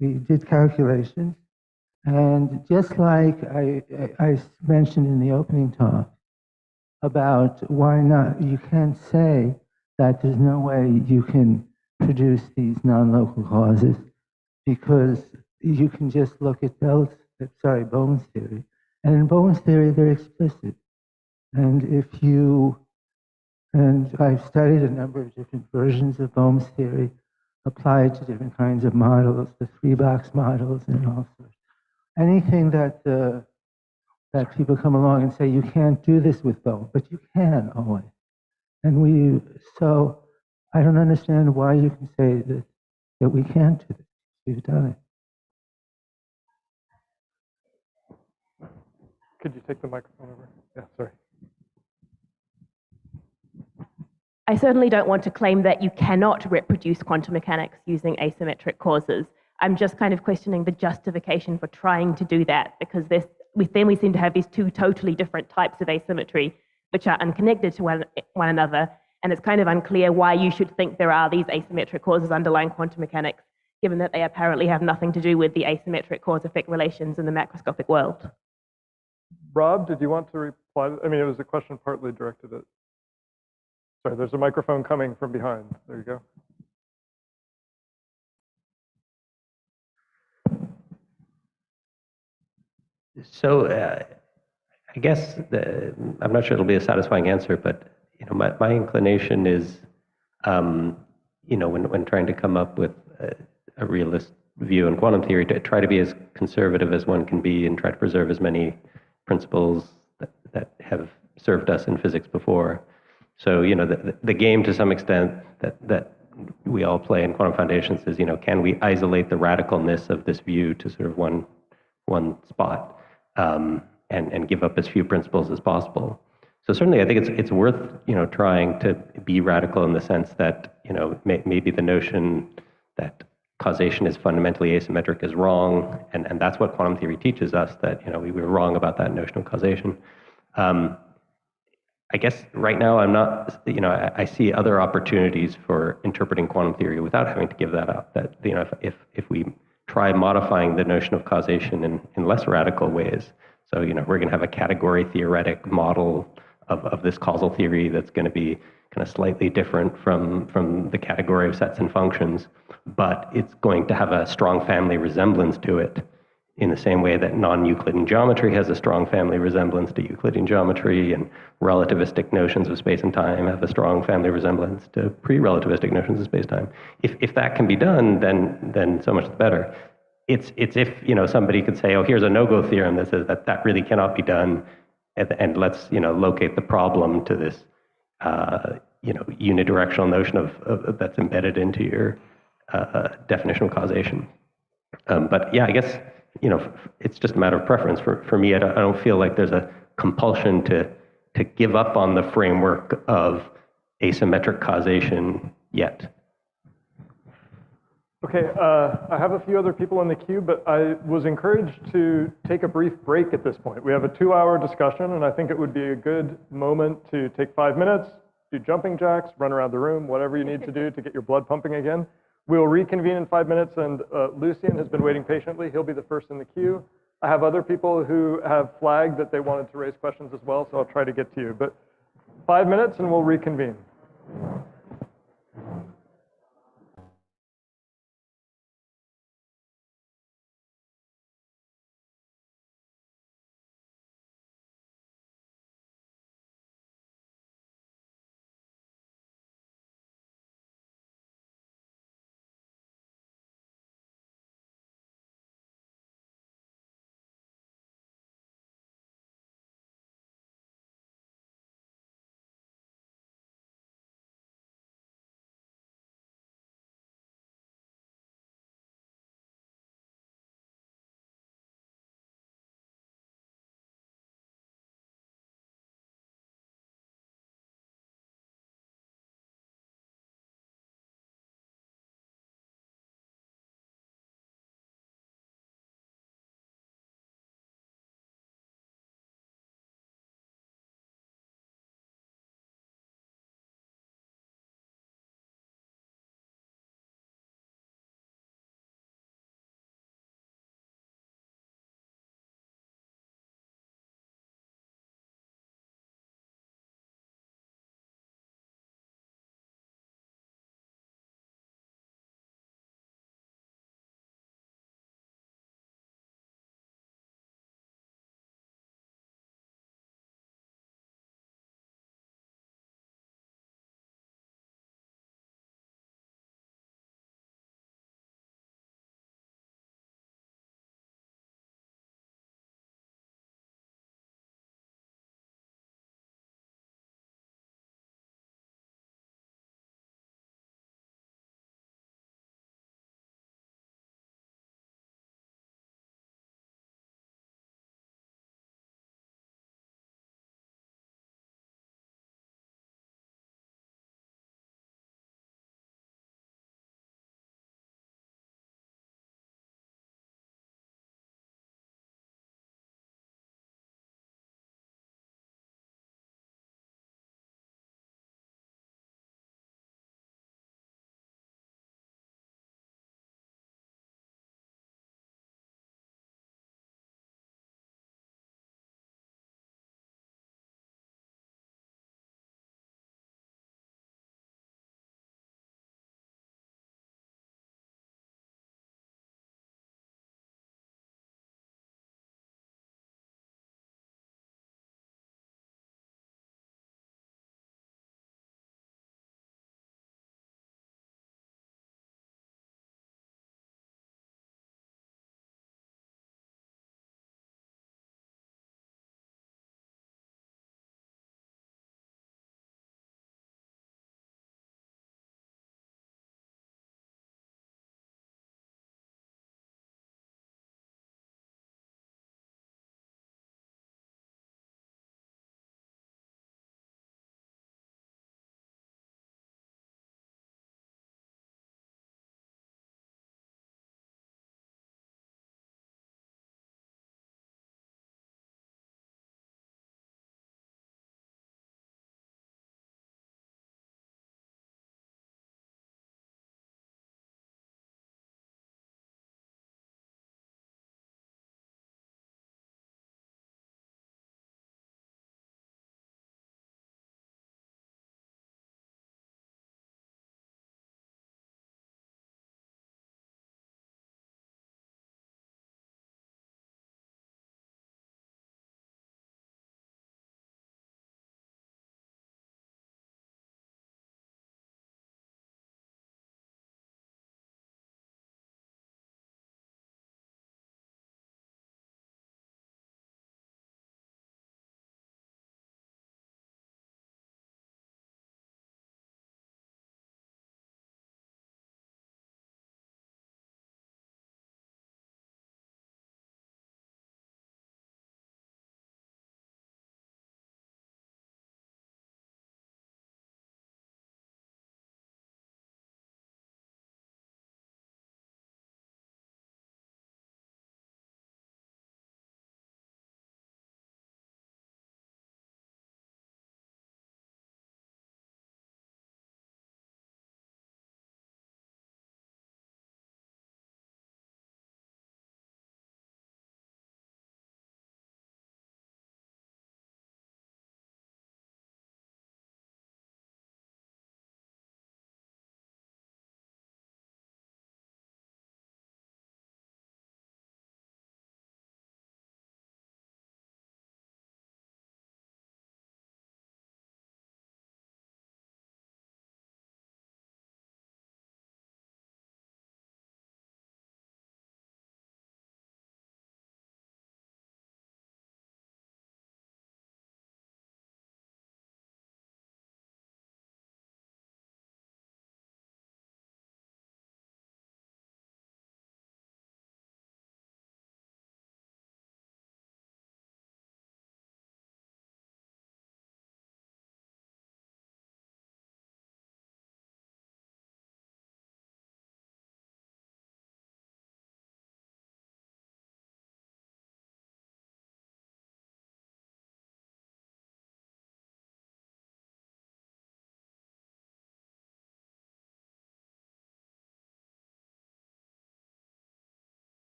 we did calculations, and just like I mentioned in the opening talk about why not, you can't say that there's no way you can produce these non-local causes, because you can just look at Bohm's theory. And in Bohm's theory, they're explicit. And I've studied a number of different versions of Bohm's theory, applied to different kinds of models, the three-box models and all sorts. Anything that people come along and say, you can't do this with Bohm, but you can always. And so I don't understand why you can say that we can't do this. We've done it. Could you take the microphone over? Yeah, sorry. I certainly don't want to claim that you cannot reproduce quantum mechanics using asymmetric causes. I'm just kind of questioning the justification for trying to do that, because then we seem to have these two totally different types of asymmetry, which are unconnected to one another, and it's kind of unclear why you should think there are these asymmetric causes underlying quantum mechanics, given that they apparently have nothing to do with the asymmetric cause-effect relations in the macroscopic world. Rob, did you want to reply? I mean, it was a question partly directed at... Sorry, there's a microphone coming from behind. There you go. So I guess I'm not sure it'll be a satisfying answer, but my inclination is, when trying to come up with a realist view in quantum theory, to try to be as conservative as one can be and try to preserve as many principles that have served us in physics before. So, the game to some extent that we all play in quantum foundations is, can we isolate the radicalness of this view to sort of one spot, and give up as few principles as possible. So certainly I think it's worth, trying to be radical in the sense that, maybe the notion that causation is fundamentally asymmetric is wrong, and that's what quantum theory teaches us, that, we were wrong about that notion of causation. I guess right now I'm not, I see other opportunities for interpreting quantum theory without having to give that up. That, if we try modifying the notion of causation in less radical ways, so, we're going to have a category theoretic model of this causal theory that's going to be kind of slightly different from the category of sets and functions, but it's going to have a strong family resemblance to it, in the same way that non-Euclidean geometry has a strong family resemblance to Euclidean geometry, and relativistic notions of space and time have a strong family resemblance to pre-relativistic notions of space-time. If that can be done, then so much the better. It's if, somebody could say, oh, here's a no-go theorem that says that really cannot be done, and let's, locate the problem to this, unidirectional notion of that's embedded into your definition of causation. But yeah, I guess, it's just a matter of preference. For me, I don't feel like there's a compulsion to give up on the framework of asymmetric causation yet. Okay, I have a few other people in the queue, but I was encouraged to take a brief break at this point. We have a 2-hour discussion, and I think it would be a good moment to take 5 minutes, do jumping jacks, run around the room, whatever you need to do to get your blood pumping again. We'll reconvene in 5 minutes, and Lucien has been waiting patiently. He'll be the first in the queue. I have other people who have flagged that they wanted to raise questions as well, so I'll try to get to you. But 5 minutes, and we'll reconvene.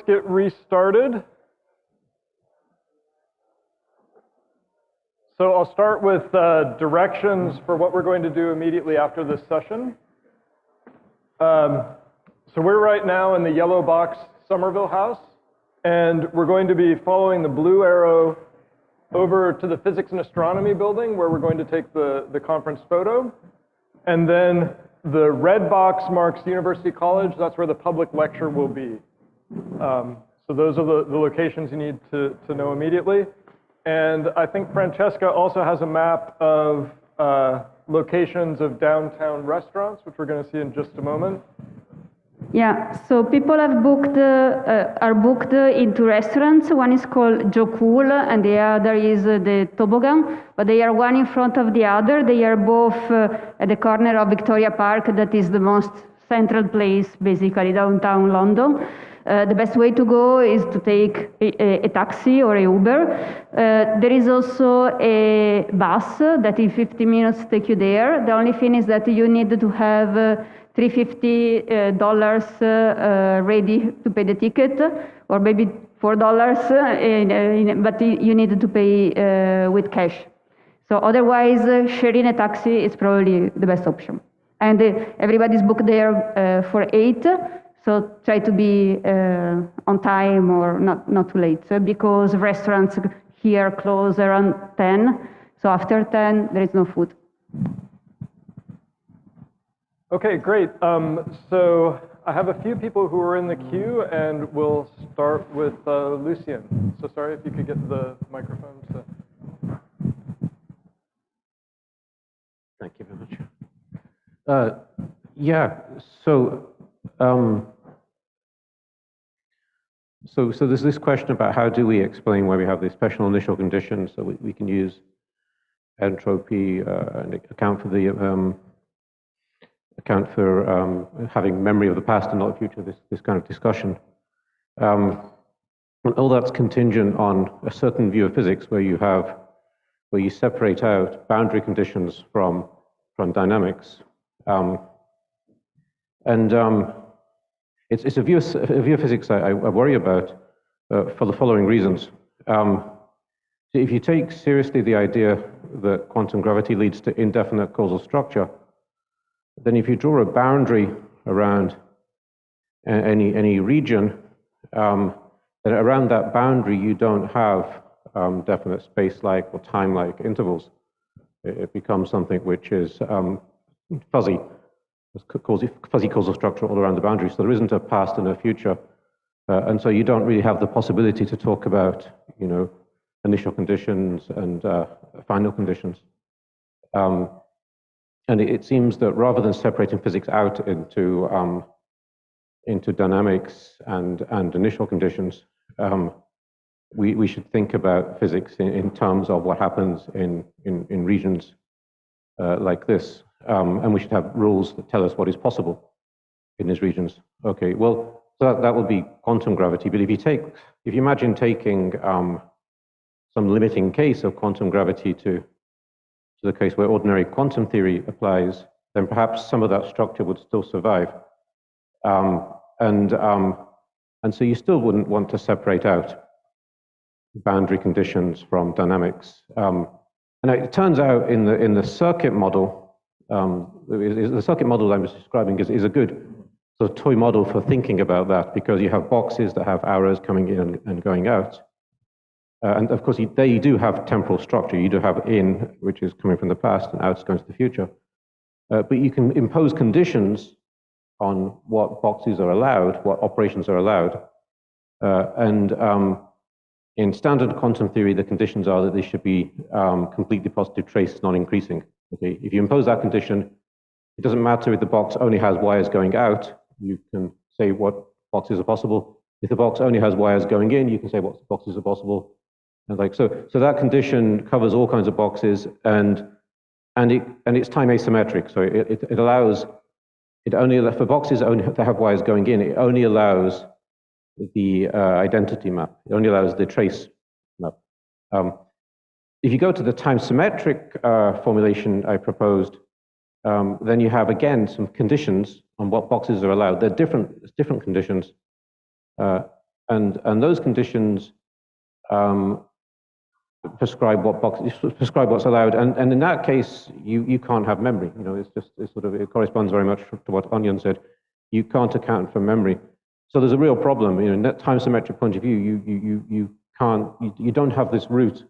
get restarted. So I'll start with directions for what we're going to do immediately after this session. So we're right now in the yellow box Somerville house, and we're going to be following the blue arrow over to the Physics and Astronomy building, where we're going to take the conference photo. And then the red box marks University College. That's where the public lecture will be. So those are the locations you need to know immediately. And I think Francesca also has a map of locations of downtown restaurants, which we're going to see in just a moment. Yeah, so people have booked, are booked into restaurants. One is called Joe Cool, and the other is the Toboggan, but they are one in front of the other. They are both at the corner of Victoria Park, that is the most central place, basically, downtown London. The best way to go is to take a taxi or a Uber. There is also a bus that in 50 minutes take you there. The only thing is that you need to have $350 ready to pay the ticket, or maybe $4, but you need to pay with cash. So otherwise, sharing a taxi is probably the best option. And everybody's booked there for 8, so try to be on time or not too late, because restaurants here close around 10, so after 10, there is no food. Okay, great. So I have a few people who are in the queue, and we'll start with Lucien. So sorry if you could get the microphone to... Thank you very much. Yeah, so there's this question about how do we explain why we have these special initial conditions, so we can use entropy and account for having memory of the past and not the future, this kind of discussion. And all that's contingent on a certain view of physics where you separate out boundary conditions from dynamics. It's a view of physics I worry about for the following reasons. If you take seriously the idea that quantum gravity leads to indefinite causal structure, then if you draw a boundary around any region, then around that boundary you don't have definite space-like or time-like intervals. It becomes something which is fuzzy. It's fuzzy causal structure all around the boundary, so there isn't a past and a future. And so you don't really have the possibility to talk about, initial conditions and final conditions. And it seems that rather than separating physics out into dynamics and initial conditions, we should think about physics in terms of what happens in regions like this. And we should have rules that tell us what is possible in these regions. Okay, well, so that would be quantum gravity. But if you imagine taking some limiting case of quantum gravity to the case where ordinary quantum theory applies, then perhaps some of that structure would still survive. And so you still wouldn't want to separate out boundary conditions from dynamics. And it turns out in the circuit model, the circuit model I was describing is a good sort of toy model for thinking about that, because you have boxes that have arrows coming in and going out. And of course, they do have temporal structure. You do have in, which is coming from the past, and out is going to the future. But you can impose conditions on what boxes are allowed, what operations are allowed. In standard quantum theory, the conditions are that they should be completely positive trace, non-increasing. Okay? If you impose that condition, it doesn't matter if the box only has wires going out. You can say what boxes are possible. If the box only has wires going in, you can say what boxes are possible. And so that condition covers all kinds of boxes, and it's time asymmetric. So it allows for boxes only to have wires going in. It only allows the identity map. It only allows the trace map. If you go to the time symmetric formulation I proposed, then you have again some conditions on what boxes are allowed. They're different conditions. And those conditions prescribe what's allowed. And in that case, you can't have memory. You know, it corresponds very much to what Onion said. You can't account for memory. So there's a real problem. You know, in that time symmetric point of view, you don't have this route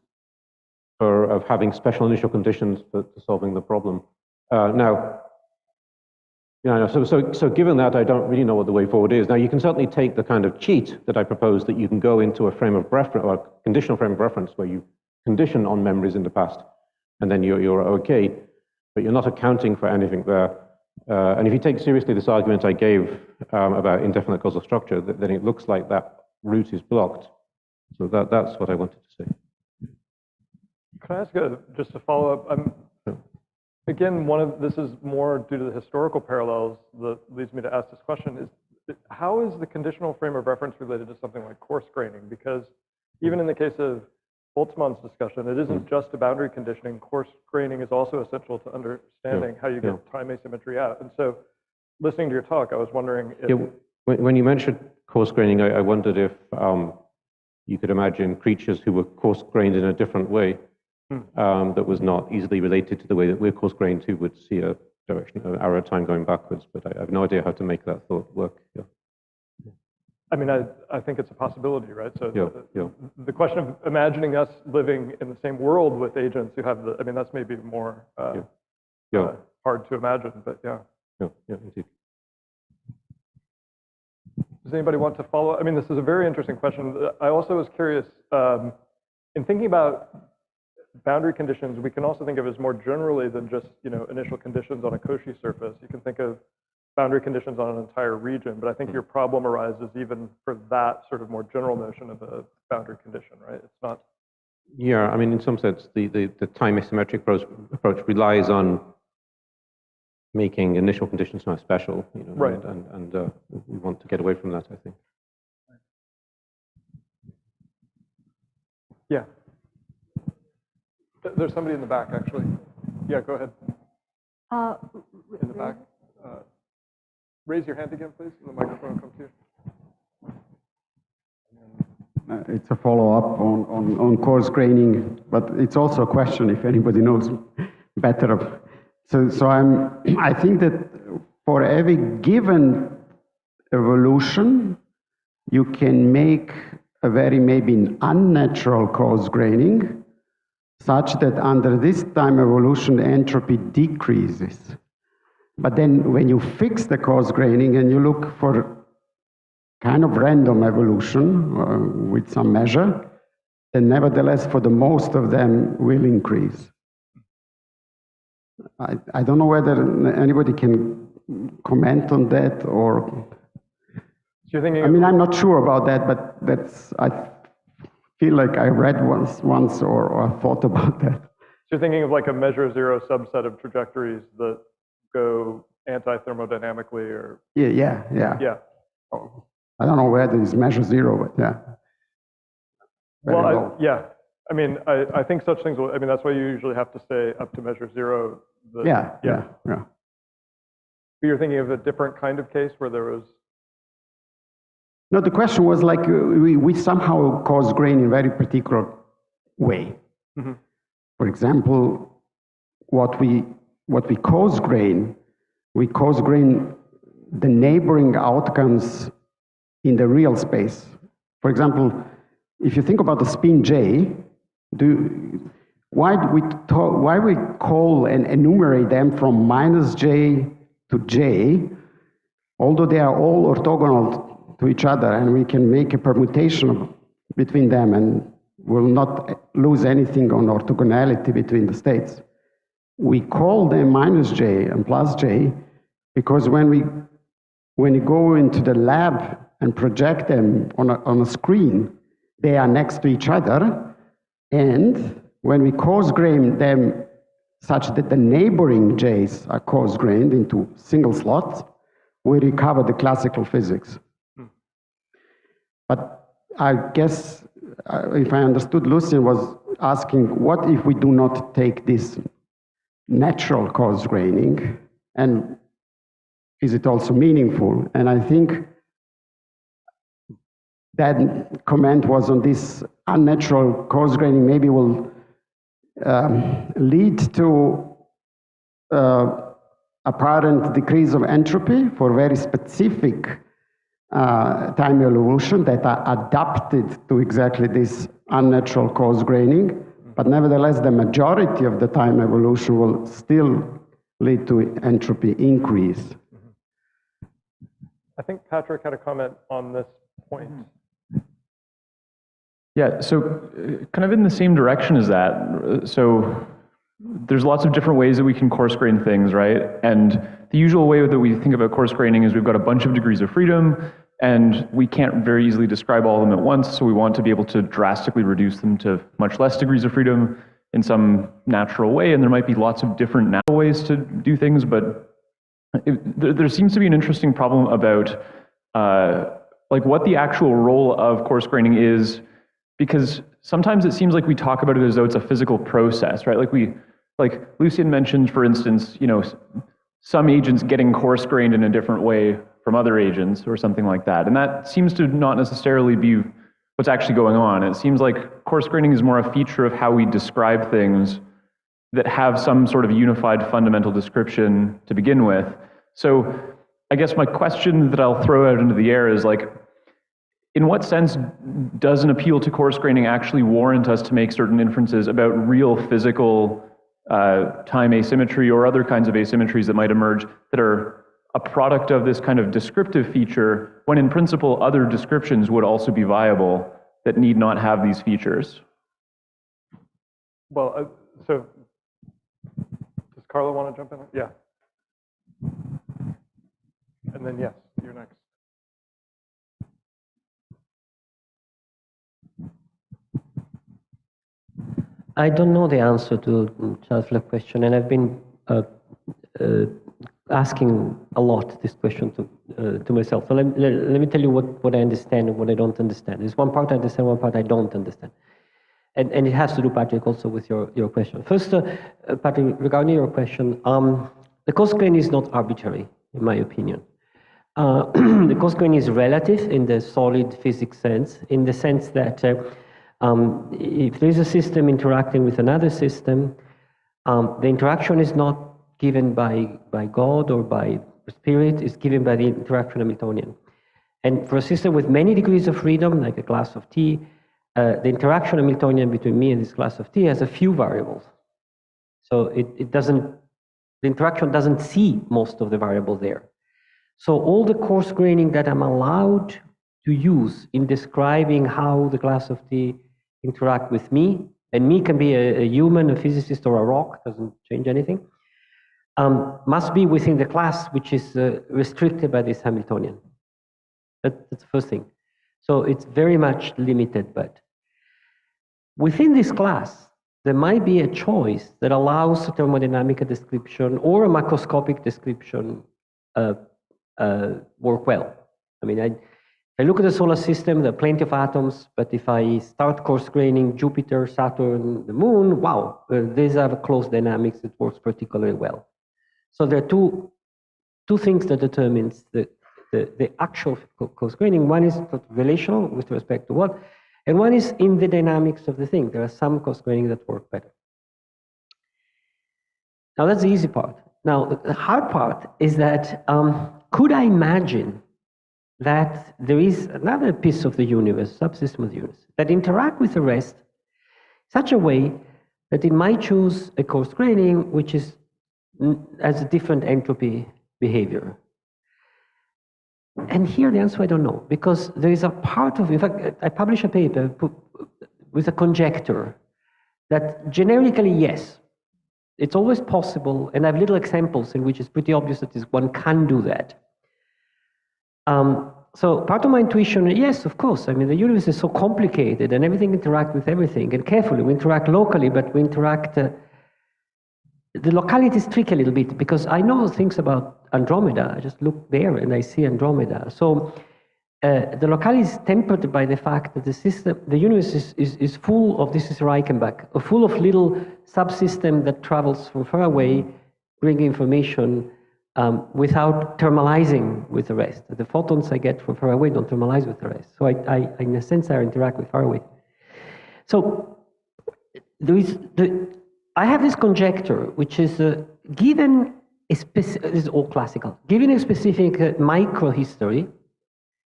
of having special initial conditions for solving the problem. Now, so given that, I don't really know what the way forward is. Now, you can certainly take the kind of cheat that I proposed, that you can go into a frame of reference, or a conditional frame of reference, where you condition on memories in the past, and then you're okay, but you're not accounting for anything there. And if you take seriously this argument I gave about indefinite causal structure, then it looks like that route is blocked. So that's what I wanted to say. Can I ask just to follow up? Again, this is more due to the historical parallels that leads me to ask this question, is how is the conditional frame of reference related to something like coarse graining? Because even in the case of Boltzmann's discussion, it isn't just a boundary conditioning. Coarse graining is also essential to understanding how you get time asymmetry out. And so listening to your talk, I was wondering if... Yeah, when you mentioned coarse graining, I wondered if you could imagine creatures who were coarse grained in a different way. That was not easily related to the way that we're coarse grained who would see a direction, an arrow time going backwards, but I have no idea how to make that thought work. Yeah. I mean, I think it's a possibility, right? So the question of imagining us living in the same world with agents who have I mean, that's maybe more hard to imagine, but yeah. Yeah, indeed. Does anybody want to follow? I mean, this is a very interesting question. I also was curious, in thinking about boundary conditions, we can also think of as more generally than just, initial conditions on a Cauchy surface. You can think of boundary conditions on an entire region, but I think your problem arises even for that sort of more general notion of a boundary condition, right? It's not. Yeah, I mean, in some sense, the time asymmetric approach relies on making initial conditions not special, right? And we want to get away from that, I think. Yeah. There's somebody in the back, actually. Yeah, go ahead. In the back. Raise your hand again, please, and the microphone will come to you. It's a follow-up on coarse graining, but it's also a question if anybody knows better. So I think that for every given evolution, you can make a very maybe unnatural coarse graining, such that under this time evolution, the entropy decreases. But then when you fix the coarse graining and you look for kind of random evolution with some measure, then nevertheless, for the most of them will increase. I don't know whether anybody can comment on that, or... So you're thinking... I mean, I'm not sure about that, but I feel like I read once or thought about that. So you're thinking of like a measure zero subset of trajectories that go anti-thermodynamically, or... Yeah. Oh, I don't know where there is measure zero, but yeah. Well, yeah. I mean, I think such things will, I mean, that's why you usually have to say up to measure zero. Yeah. But you're thinking of a different kind of case where there was... No, the question was like, we somehow cause grain in a very particular way. Mm-hmm. For example, what we cause grain, we cause grain the neighboring outcomes in the real space. For example, if you think about the spin J, why we call and enumerate them from -J to J, although they are all orthogonal to each other, and we can make a permutation between them and will not lose anything on orthogonality between the states. We call them -J and +J because when you go into the lab and project them on a screen, they are next to each other, and when we coarse-grain them such that the neighboring J's are coarse-grained into single slots, we recover the classical physics. But I guess, if I understood, Lucien was asking, what if we do not take this natural coarse-graining, and is it also meaningful? And I think that comment was on this unnatural coarse graining maybe will lead to apparent decrease of entropy for very specific time evolution that are adapted to exactly this unnatural coarse graining, but nevertheless the majority of the time evolution will still lead to entropy increase. I think Patrick had a comment on this point. Yeah, so kind of in the same direction as that. So there's lots of different ways that we can coarse grain things, right? And the usual way that we think about coarse graining is we've got a bunch of degrees of freedom, and we can't very easily describe all of them at once, so we want to be able to drastically reduce them to much less degrees of freedom in some natural way, and there might be lots of different natural ways to do things, but there seems to be an interesting problem about like what the actual role of coarse graining is, because sometimes it seems like we talk about it as though it's a physical process, right? Like Lucian mentioned, for instance, you know, some agents getting coarse grained in a different way from other agents or something like that. And that seems to not necessarily be what's actually going on. It seems like coarse graining is more a feature of how we describe things that have some sort of unified fundamental description to begin with. So I guess my question that I'll throw out into the air is like, in what sense does an appeal to coarse graining actually warrant us to make certain inferences about real physical time asymmetry or other kinds of asymmetries that might emerge that are a product of this kind of descriptive feature, when in principle other descriptions would also be viable that need not have these features? Well, so does Carla want to jump in? Yeah. And then yes, you're next. I don't know the answer to Charles' question, and I've been asking a lot this question to myself. So let me tell you what I understand and what I don't understand. There's one part I understand, one part I don't understand. And it has to do, Patrick, also with your question. First, Patrick, regarding your question, the coarse grain is not arbitrary, in my opinion. The coarse grain is relative in the solid physics sense, in the sense that if there is a system interacting with another system, the interaction is not given by God or by spirit, it's given by the interaction Hamiltonian. And for a system with many degrees of freedom, like a class of T, the interaction Hamiltonian between me and this class of T has a few variables. So the interaction doesn't see most of the variables there. So all the coarse graining that I'm allowed to use in describing how the class of T interact with me, and me can be a human, a physicist, or a rock, doesn't change anything, must be within the class which is restricted by this Hamiltonian. That's the first thing. So it's very much limited, but within this class, there might be a choice that allows a thermodynamic description or a macroscopic description work well. I mean, if I look at the solar system, there are plenty of atoms, but if I start coarse graining Jupiter, Saturn, the moon, wow, these have a close dynamics that works particularly well. So there are two things that determines the actual coarse graining. One is relational with respect to what, and one is in the dynamics of the thing. There are some coarse graining that work better. Now that's the easy part. Now the hard part is that could I imagine that there is another piece of the universe, subsystem of the universe, that interact with the rest such a way that it might choose a coarse graining which has a different entropy behavior? And here the answer I don't know, because there is a part of, in fact, I published a paper with a conjecture that generically, yes, it's always possible, and I have little examples in which it's pretty obvious that one can do that. So part of my intuition, yes, of course, I mean, the universe is so complicated and everything interacts with everything, and carefully, we interact locally, but we interact, the locality is tricky a little bit, because I know things about Andromeda. I just look there and I see Andromeda. So the locality is tempered by the fact that the system, the universe is full of, this is Reichenbach, full of little subsystems that travels from far away, bringing information without thermalizing with the rest. The photons I get from far away don't thermalize with the rest. So in a sense, I interact with far away. So I have this conjecture, which is given a this is all classical. Given a specific microhistory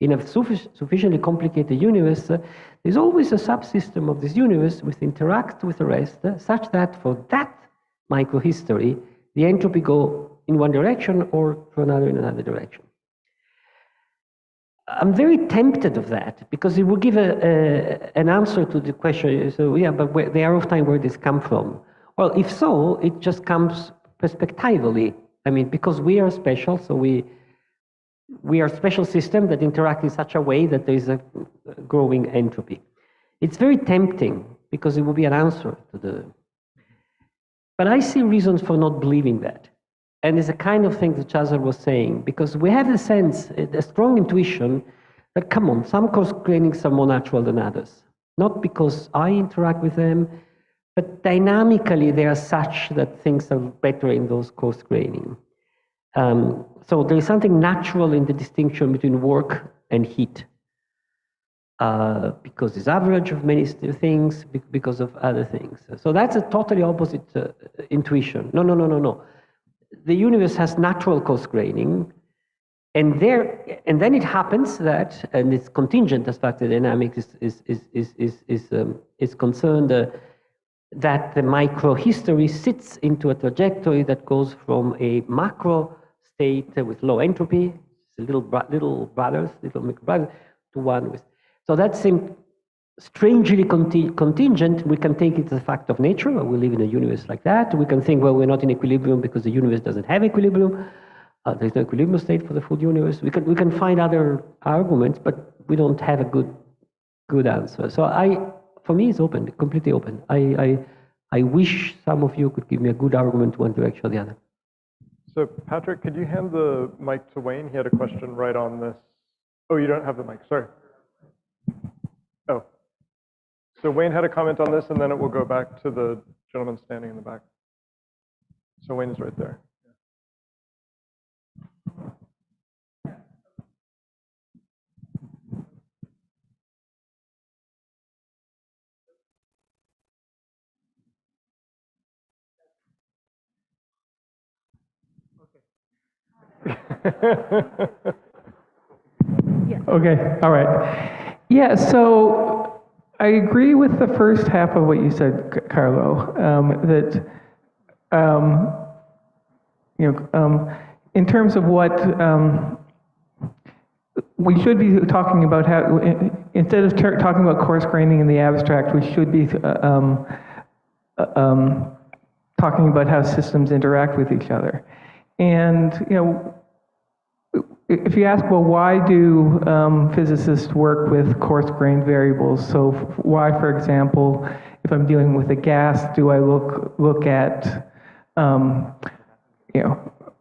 in a sufficiently complicated universe, there's always a subsystem of this universe which interacts with the rest, such that for that microhistory, the entropy go in one direction or for another in another direction. I'm very tempted of that because it will give an answer to the question. So yeah, but the arrow of time, where does this come from? Well, if so, it just comes perspectively. I mean, because we are special, so we are a special system that interact in such a way that there is a growing entropy. It's very tempting because it will be an answer to the. But I see reasons for not believing that. And it's a kind of thing that Chazal was saying, because we have a sense, a strong intuition that, come on, some coarse grainings are more natural than others. Not because I interact with them, but dynamically they are such that things are better in those coarse graining. So there is something natural in the distinction between work and heat. Because it's average of many things, because of other things. So that's a totally opposite intuition. No. The universe has natural coarse graining, and then it happens that, and it's contingent as far as the dynamics is concerned, that the microhistory sits into a trajectory that goes from a macro state with low entropy, little brothers, to one with. So that seems strangely contingent. We can take it as a fact of nature. We live in a universe like that. We can think, well, we're not in equilibrium because the universe doesn't have equilibrium. There's no equilibrium state for the full universe. We can find other arguments, but we don't have a good answer. So for me, it's open, completely open. I wish some of you could give me a good argument one direction or the other. So Patrick, could you hand the mic to Wayne? He had a question right on this. Oh, you don't have the mic, sorry. Oh. So Wayne had a comment on this, and then it will go back to the gentleman standing in the back. So Wayne is right there. Okay, all right. Yeah, so I agree with the first half of what you said, Carlo, that, in terms of what we should be talking about, how, instead of talking about coarse graining in the abstract, we should be talking about how systems interact with each other. And, if you ask, well, why do physicists work with coarse-grained variables? So why, for example, if I'm dealing with a gas, do I look at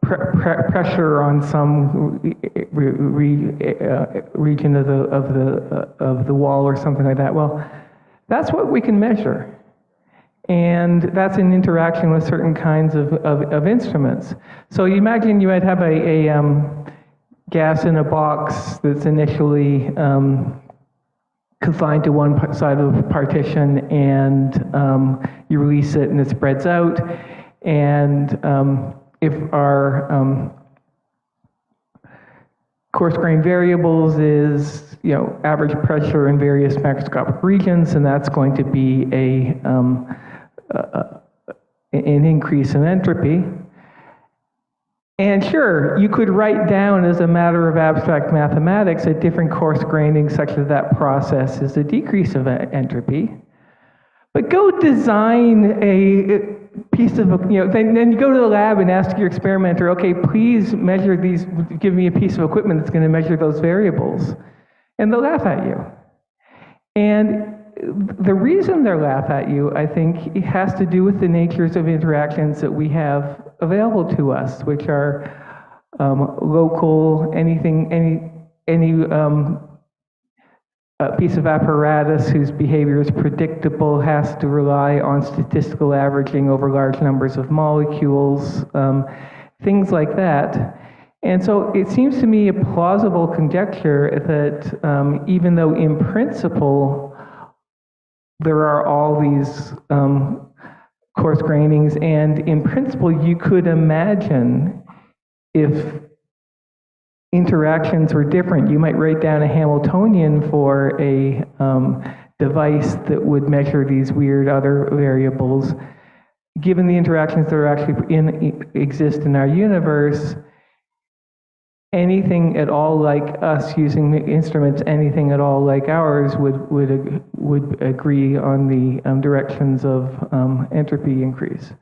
pressure on some region of the wall or something like that? Well, that's what we can measure. And that's in interaction with certain kinds of instruments. So you imagine you might have a gas in a box that's initially confined to one side of the partition, and you release it and it spreads out. And if our coarse-grained variables is average pressure in various macroscopic regions, and that's going to be an increase in entropy. And sure, you could write down as a matter of abstract mathematics a different coarse graining such that that process is a decrease of entropy. But go design a piece of, then you go to the lab and ask your experimenter, okay, please measure these, give me a piece of equipment that's going to measure those variables. And they'll laugh at you. And the reason they'll laugh at you, I think, it has to do with the natures of interactions that we have available to us, which are local, any piece of apparatus whose behavior is predictable has to rely on statistical averaging over large numbers of molecules. things like that. And so it seems to me a plausible conjecture that even though in principle there are all these coarse grainings, and in principle you could imagine if interactions were different, you might write down a Hamiltonian for a device that would measure these weird other variables. Given the interactions that are actually exist in our universe, anything at all like us using instruments, anything at all like ours would agree on the directions of entropy increase.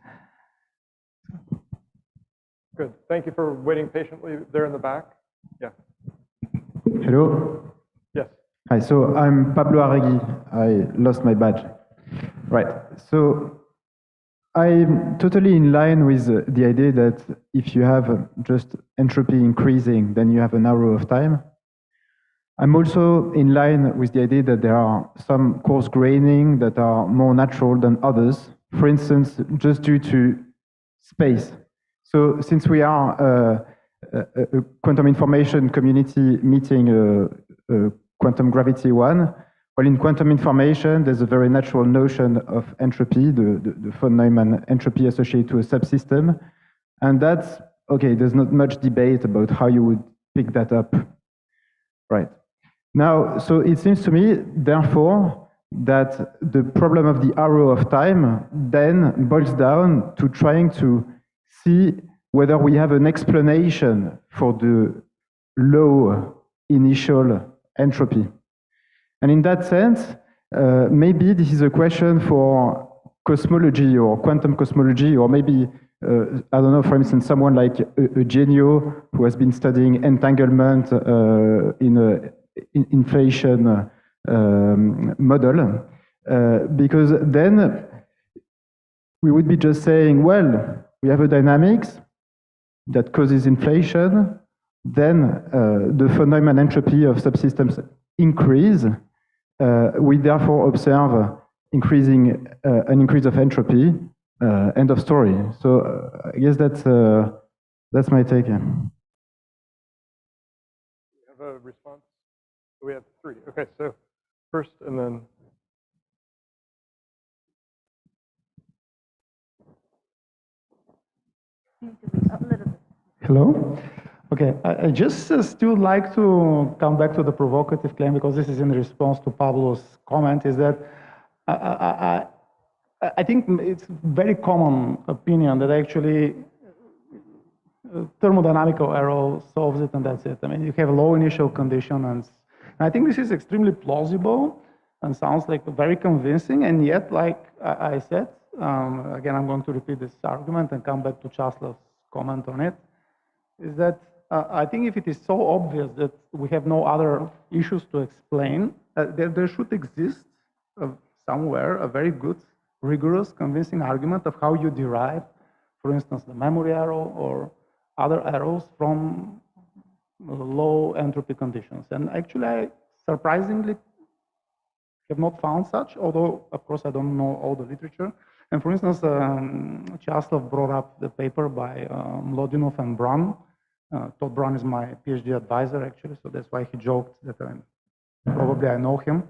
Good. Thank you for waiting patiently there in the back. Yeah. Hello. Yes. Hi. So I'm Pablo Arregui. I lost my badge. Right. So I'm totally in line with the idea that if you have just entropy increasing, then you have an arrow of time. I'm also in line with the idea that there are some coarse graining that are more natural than others. For instance, just due to space. So since we are a quantum information community meeting quantum gravity 1, well, in quantum information, there's a very natural notion of entropy, the von Neumann entropy associated to a subsystem. And that's, okay, there's not much debate about how you would pick that up. Right. Now, so it seems to me, therefore, that the problem of the arrow of time then boils down to trying to see whether we have an explanation for the low initial entropy. And in that sense, maybe this is a question for cosmology or quantum cosmology, or maybe, I don't know, for instance, someone like Eugenio, who has been studying entanglement in an inflation model, because then we would be just saying, well, we have a dynamics that causes inflation, then the von Neumann entropy of subsystems increase. We therefore observe an increase of entropy. End of story. So I guess that's my take. Yeah. We have a response. We have 3. Okay, so first and then. Hello. Okay, I just still like to come back to the provocative claim, because this is in response to Pablo's comment, is that I think it's very common opinion that actually thermodynamical arrow solves it and that's it. I mean, you have a low initial condition, and I think this is extremely plausible and sounds like very convincing, and yet, like I said, again, I'm going to repeat this argument and come back to Czaslav's comment on it, is that I think if it is so obvious that we have no other issues to explain, there should exist somewhere a very good, rigorous, convincing argument of how you derive, for instance, the memory arrow or other arrows from low entropy conditions. And actually, I surprisingly have not found such, although, of course, I don't know all the literature. And for instance, Czaslav brought up the paper by Mlodinov and Brun. Todd Brun is my PhD advisor, actually, so that's why he joked that probably I know him.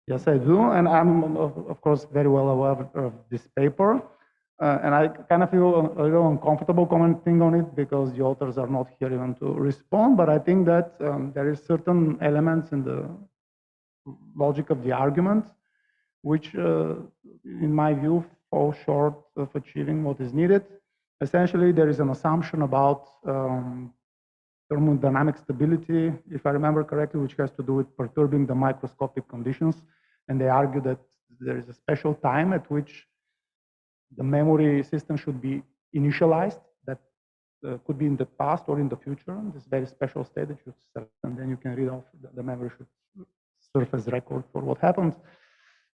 Yes, I do, and I'm, of course, very well aware of this paper. And I kind of feel a little uncomfortable commenting on it because the authors are not here even to respond, but I think that there is certain elements in the logic of the argument which, in my view, fall short of achieving what is needed. Essentially, there is an assumption about thermodynamic stability, if I remember correctly, which has to do with perturbing the microscopic conditions. And they argue that there is a special time at which the memory system should be initialized. That could be in the past or in the future. This very special state that you set, and then you can read off the memory should serve as record for what happened.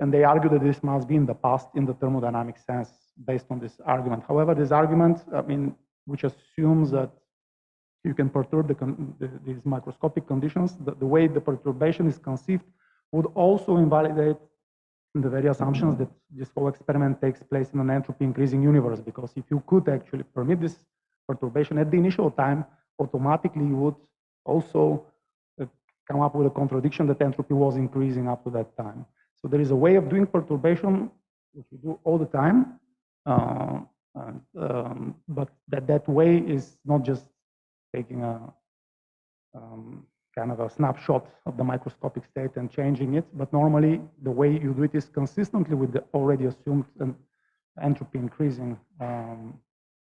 And they argue that this must be in the past in the thermodynamic sense based on this argument. However, this argument, I mean, which assumes that you can perturb these microscopic conditions, the way the perturbation is conceived would also invalidate the very assumptions that this whole experiment takes place in an entropy increasing universe, because if you could actually permit this perturbation at the initial time, automatically you would also come up with a contradiction that entropy was increasing up to that time. So there is a way of doing perturbation, which we do all the time, but that way is not just taking a kind of a snapshot of the microscopic state and changing it, but normally the way you do it is consistently with the already assumed entropy increasing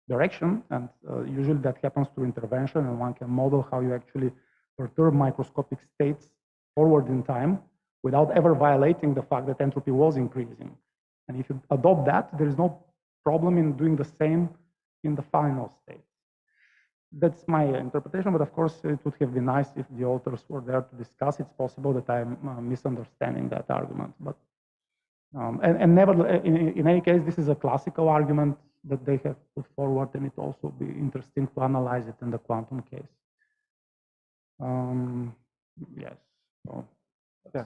direction, and usually that happens through intervention, and one can model how you actually perturb microscopic states forward in time without ever violating the fact that entropy was increasing. And if you adopt that, there is no problem in doing the same in the final state. That's my interpretation, but of course it would have been nice if the authors were there to discuss. It's possible that I'm misunderstanding that argument, but and never, in any case, this is a classical argument that they have put forward, and it also be interesting to analyze it in the quantum case. Yes. So, yeah.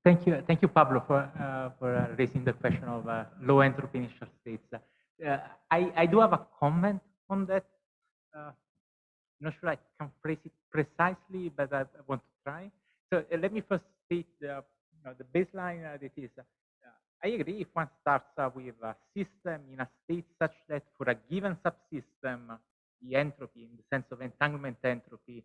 Thank you, Pablo, for raising the question of low entropy initial states. I do have a comment on that. I'm not sure I can phrase it precisely, but I want to try. So let me first state the baseline that is. I agree if one starts with a system in a state such that for a given subsystem, the entropy, in the sense of entanglement entropy,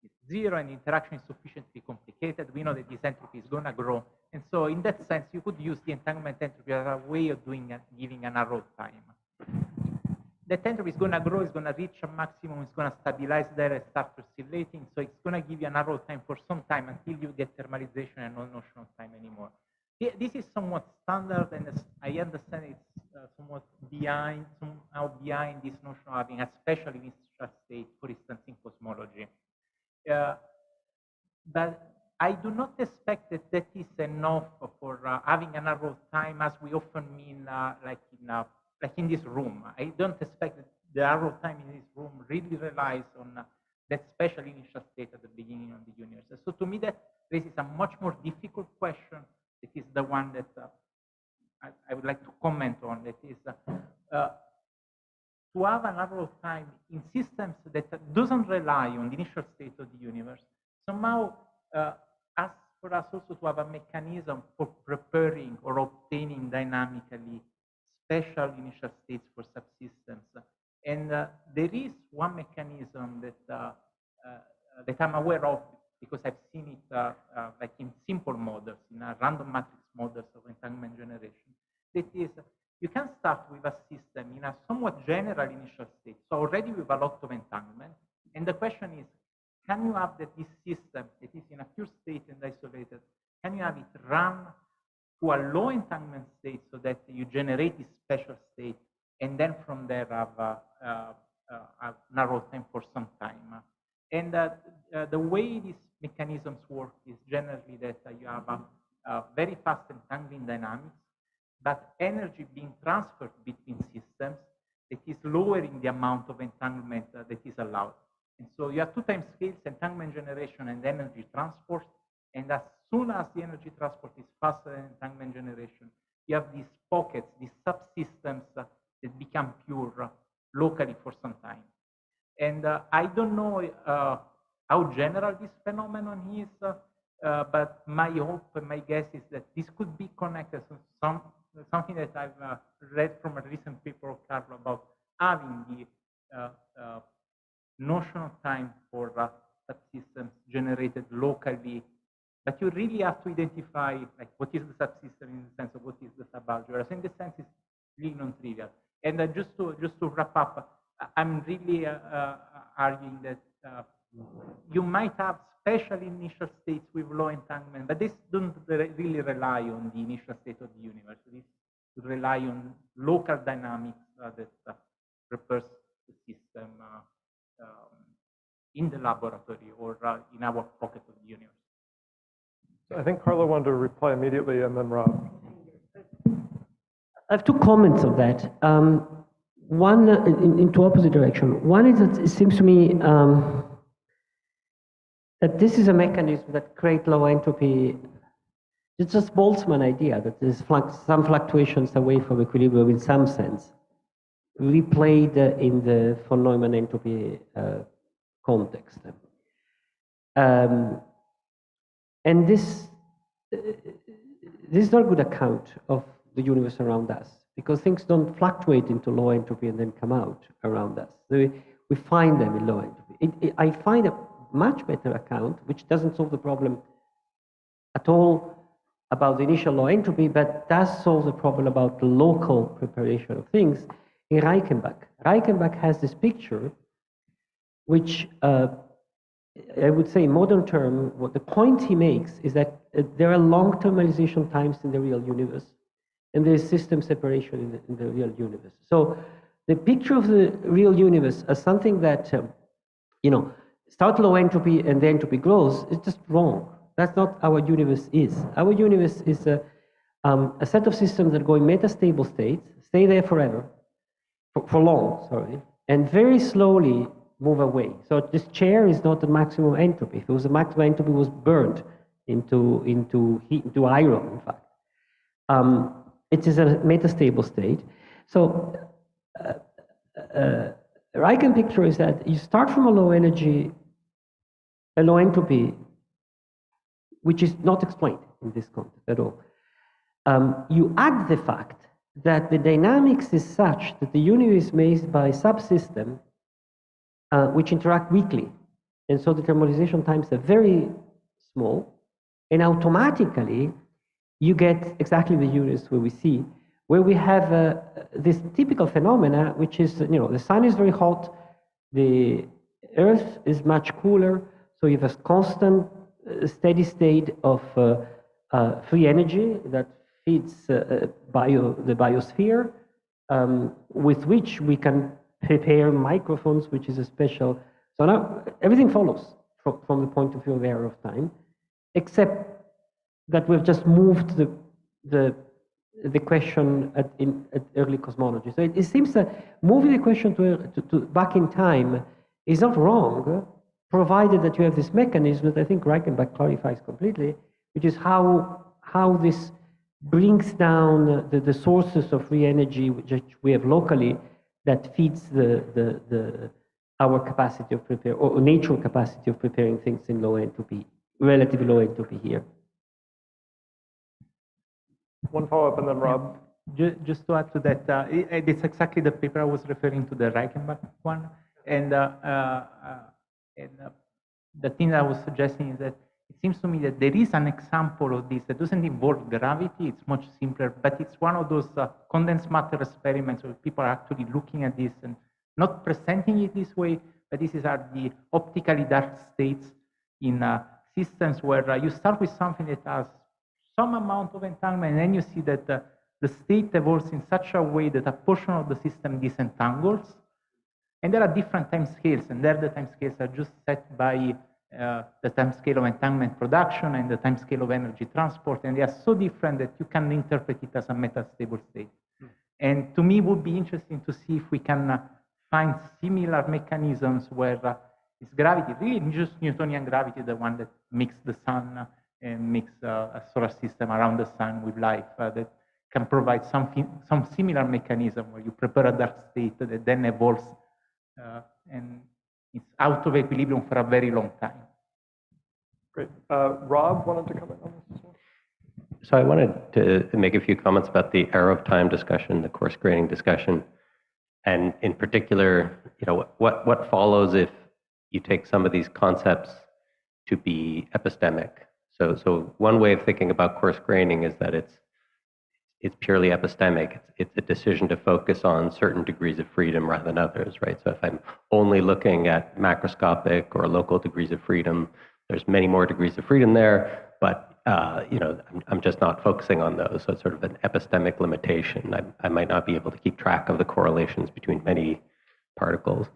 is zero and interaction is sufficiently complicated, we know that this entropy is going to grow. And so in that sense, you could use the entanglement entropy as a way of giving an arrow time. That entropy is going to grow, it's going to reach a maximum, it's going to stabilize there and start oscillating. So it's going to give you an arrow time for some time until you get thermalization and no notion of time anymore. This is somewhat standard, and I understand it's somewhat somehow behind this notion of having a special initial state, for instance, in cosmology. But I do not expect that that is enough for having an arrow time, as we often mean, like in this room. I don't expect that the arrow time in this room really relies on that special initial state at the beginning of the universe. So to me, that raises a much more difficult question. It is the one that I would like to comment on. That is to have an arrow time in systems that doesn't rely on the initial state of the universe, somehow asks for us also to have a mechanism for preparing or obtaining dynamically special initial states for subsystems. And there is one mechanism that that I'm aware of, because I've seen it like in simple models, in a random matrix models of entanglement generation. That is, you can start with a system in a somewhat general initial state, so already with a lot of entanglement. And the question is, can you have this system that is in a pure state and isolated, can you have it run to a low entanglement state so that you generate this special state, and then from there have a narrow time for some time? And the way these mechanisms work is generally that you have a very fast entangling dynamics, but energy being transferred between systems that is lowering the amount of entanglement that is allowed. And so you have two time scales, entanglement generation and energy transport. And as soon as the energy transport is faster than entanglement generation, you have these pockets, these subsystems that become pure locally for some time. And I don't know how general this phenomenon is, but my hope and my guess is that this could be connected to something that I've read from a recent paper of Carlo about having the notion of time for subsystems generated locally. But you really have to identify like what is the subsystem in the sense of what is the subalgebra. So in this sense, it's really non-trivial. And just to wrap up, I'm really arguing that you might have special initial states with low entanglement, but this doesn't really rely on the initial state of the universe. This would rely on local dynamics that prepares the system in the laboratory or in our pocket of the universe. I think Carlo wanted to reply immediately, and then Rob. I have two comments on that. One in two opposite direction. One is that it seems to me that this is a mechanism that creates low entropy. It's just Boltzmann idea that there's some fluctuations away from equilibrium in some sense. replayed in the von Neumann entropy context. And this is not a good account of the universe around us, because things don't fluctuate into low entropy and then come out around us. We find them in low entropy. I find a much better account, which doesn't solve the problem at all about the initial low entropy, but does solve the problem about the local preparation of things in Reichenbach. Reichenbach has this picture, which I would say in modern term, what the point he makes is that there are long-term realization times in the real universe, and there is system separation in the real universe. So the picture of the real universe as something that, start low entropy and the entropy grows is just wrong. That's not how our universe is. Our universe is a set of systems that go in metastable states, stay there forever, for long, sorry, and very slowly move away. So this chair is not the maximum entropy. If it was a maximum entropy, it was burned into heat, into iron, in fact. It is a metastable state. So Reichenbach picture is that you start from a low energy, a low entropy, which is not explained in this context at all. You add the fact that the dynamics is such that the universe is made by subsystems which interact weakly. And so the thermalization times are very small, and automatically you get exactly the universe where we see, where we have this typical phenomena, which is, the sun is very hot, the earth is much cooler, so you have a constant steady state of free energy that feeds the biosphere, with which we can prepare microphones, which is a special. So now everything follows from the point of view of error of time, except that we've just moved the question at early cosmology. So it seems that moving the question to back in time is not wrong, provided that you have this mechanism that I think Reichenbach clarifies completely, which is how this brings down the sources of free energy which we have locally that feeds our capacity of prepare, or natural capacity of preparing things in low entropy, relatively low entropy here. One follow-up and then Rob. Just to add to that, it's exactly the paper I was referring to, the Reichenbach one. And the thing I was suggesting is that it seems to me that there is an example of this that doesn't involve gravity. It's much simpler, but it's one of those condensed matter experiments where people are actually looking at this and not presenting it this way, but this are the optically dark states in systems where you start with something that has some amount of entanglement, and then you see that the state evolves in such a way that a portion of the system disentangles. And there are different time scales, and there the time scales are just set by the time scale of entanglement production and the time scale of energy transport, and they are so different that you can interpret it as a metastable state. And to me, it would be interesting to see if we can find similar mechanisms where it's gravity, really just Newtonian gravity, the one that makes the sun and makes a solar system around the sun with life, that can provide some similar mechanism where you prepare a dark state that then evolves and it's out of equilibrium for a very long time. Great. Rob wanted to comment on this as well? So I wanted to make a few comments about the error of time discussion, the coarse graining discussion, and in particular, what follows if you take some of these concepts to be epistemic. So one way of thinking about coarse graining is that it's purely epistemic. It's a decision to focus on certain degrees of freedom rather than others, right? So if I'm only looking at macroscopic or local degrees of freedom, there's many more degrees of freedom there, but I'm just not focusing on those. So it's sort of an epistemic limitation. I might not be able to keep track of the correlations between many particles.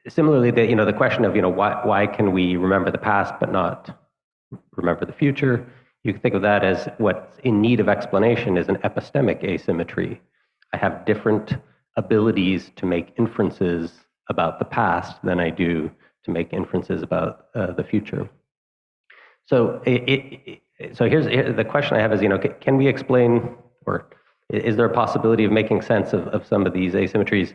Similarly, the question of why can we remember the past but not remember the future? You can think of that as what's in need of explanation is an epistemic asymmetry. I have different abilities to make inferences about the past than I do to make inferences about the future. So, so here's the question I have is, can we explain, or Is there a possibility of making sense of some of these asymmetries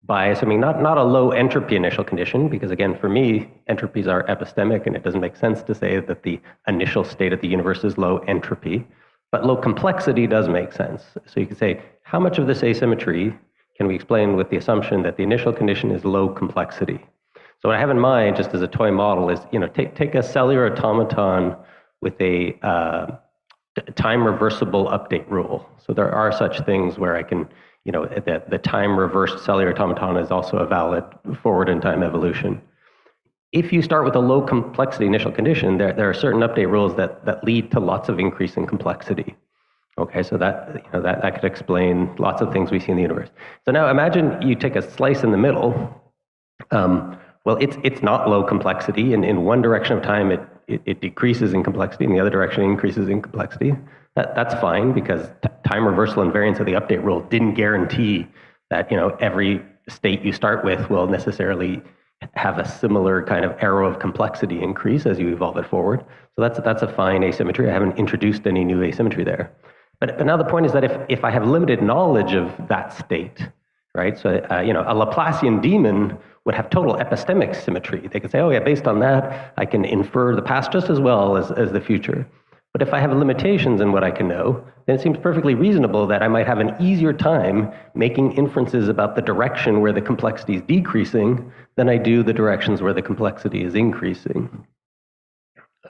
by assuming not a low entropy initial condition, because again, for me, entropies are epistemic and it doesn't make sense to say that the initial state of the universe is low entropy, but low complexity does make sense. So you could say, how much of this asymmetry can we explain with the assumption that the initial condition is low complexity? So what I have in mind, just as a toy model, is take a cellular automaton with a time reversible update rule. So there are such things where I can, the time reversed cellular automaton is also a valid forward in time evolution. If you start with a low complexity initial condition, there are certain update rules that lead to lots of increase in complexity. Okay, so that could explain lots of things we see in the universe. So now imagine you take a slice in the middle. Well, it's not low complexity. In one direction of time, it decreases in complexity, in the other direction, it increases in complexity. That's fine, because time reversal invariance of the update rule didn't guarantee that every state you start with will necessarily have a similar kind of arrow of complexity increase as you evolve it forward. So that's a fine asymmetry. I haven't introduced any new asymmetry there. But now the point is that if I have limited knowledge of that state, right? So a Laplacian demon would have total epistemic symmetry. They could say, oh yeah, based on that, I can infer the past just as well as the future. But if I have limitations in what I can know, then it seems perfectly reasonable that I might have an easier time making inferences about the direction where the complexity is decreasing than I do the directions where the complexity is increasing.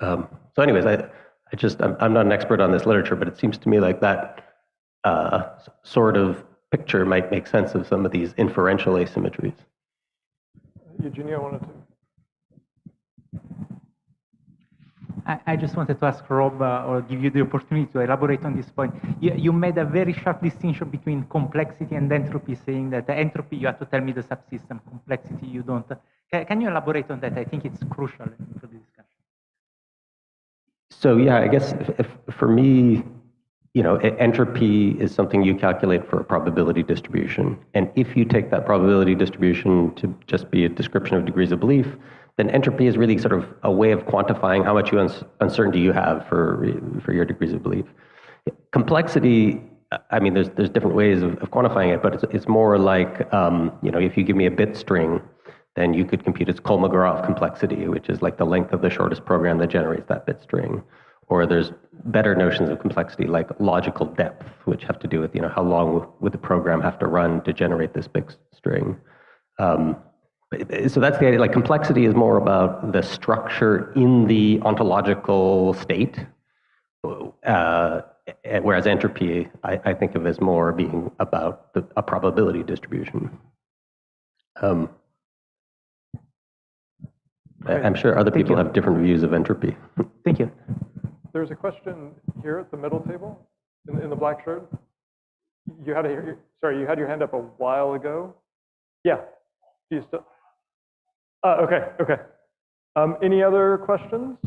So anyways, I'm not an expert on this literature, but it seems to me like that sort of picture might make sense of some of these inferential asymmetries. Eugenia wanted to. I just wanted to ask Rob, or give you the opportunity to elaborate on this point. You made a very sharp distinction between complexity and entropy, saying that the entropy, you have to tell me the subsystem, complexity, you don't. Can you elaborate on that? I think it's crucial for the discussion. So yeah, I guess for me, entropy is something you calculate for a probability distribution. And if you take that probability distribution to just be a description of degrees of belief, then entropy is really sort of a way of quantifying how much uncertainty you have for your degrees of belief. Complexity, I mean, there's different ways of quantifying it, but it's more like, if you give me a bit string, then you could compute its Kolmogorov complexity, which is like the length of the shortest program that generates that bit string. Or there's better notions of complexity like logical depth, which have to do with how long would the program have to run to generate this bit string. So that's the idea. Like complexity is more about the structure in the ontological state, whereas entropy I think of as more being about a probability distribution. I'm sure other people have different views of entropy. Thank you. There's a question here at the middle table, in the black shirt. You had your hand up a while ago. Yeah. Do you still? Okay. Any other questions?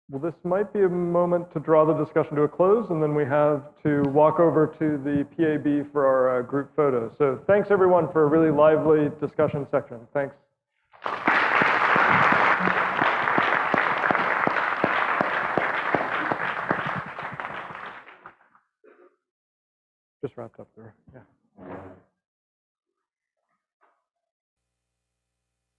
Well, this might be a moment to draw the discussion to a close, and then we have to walk over to the PAB for our group photo. So thanks, everyone, for a really lively discussion section. Thanks. Just wrapped up there. Yeah.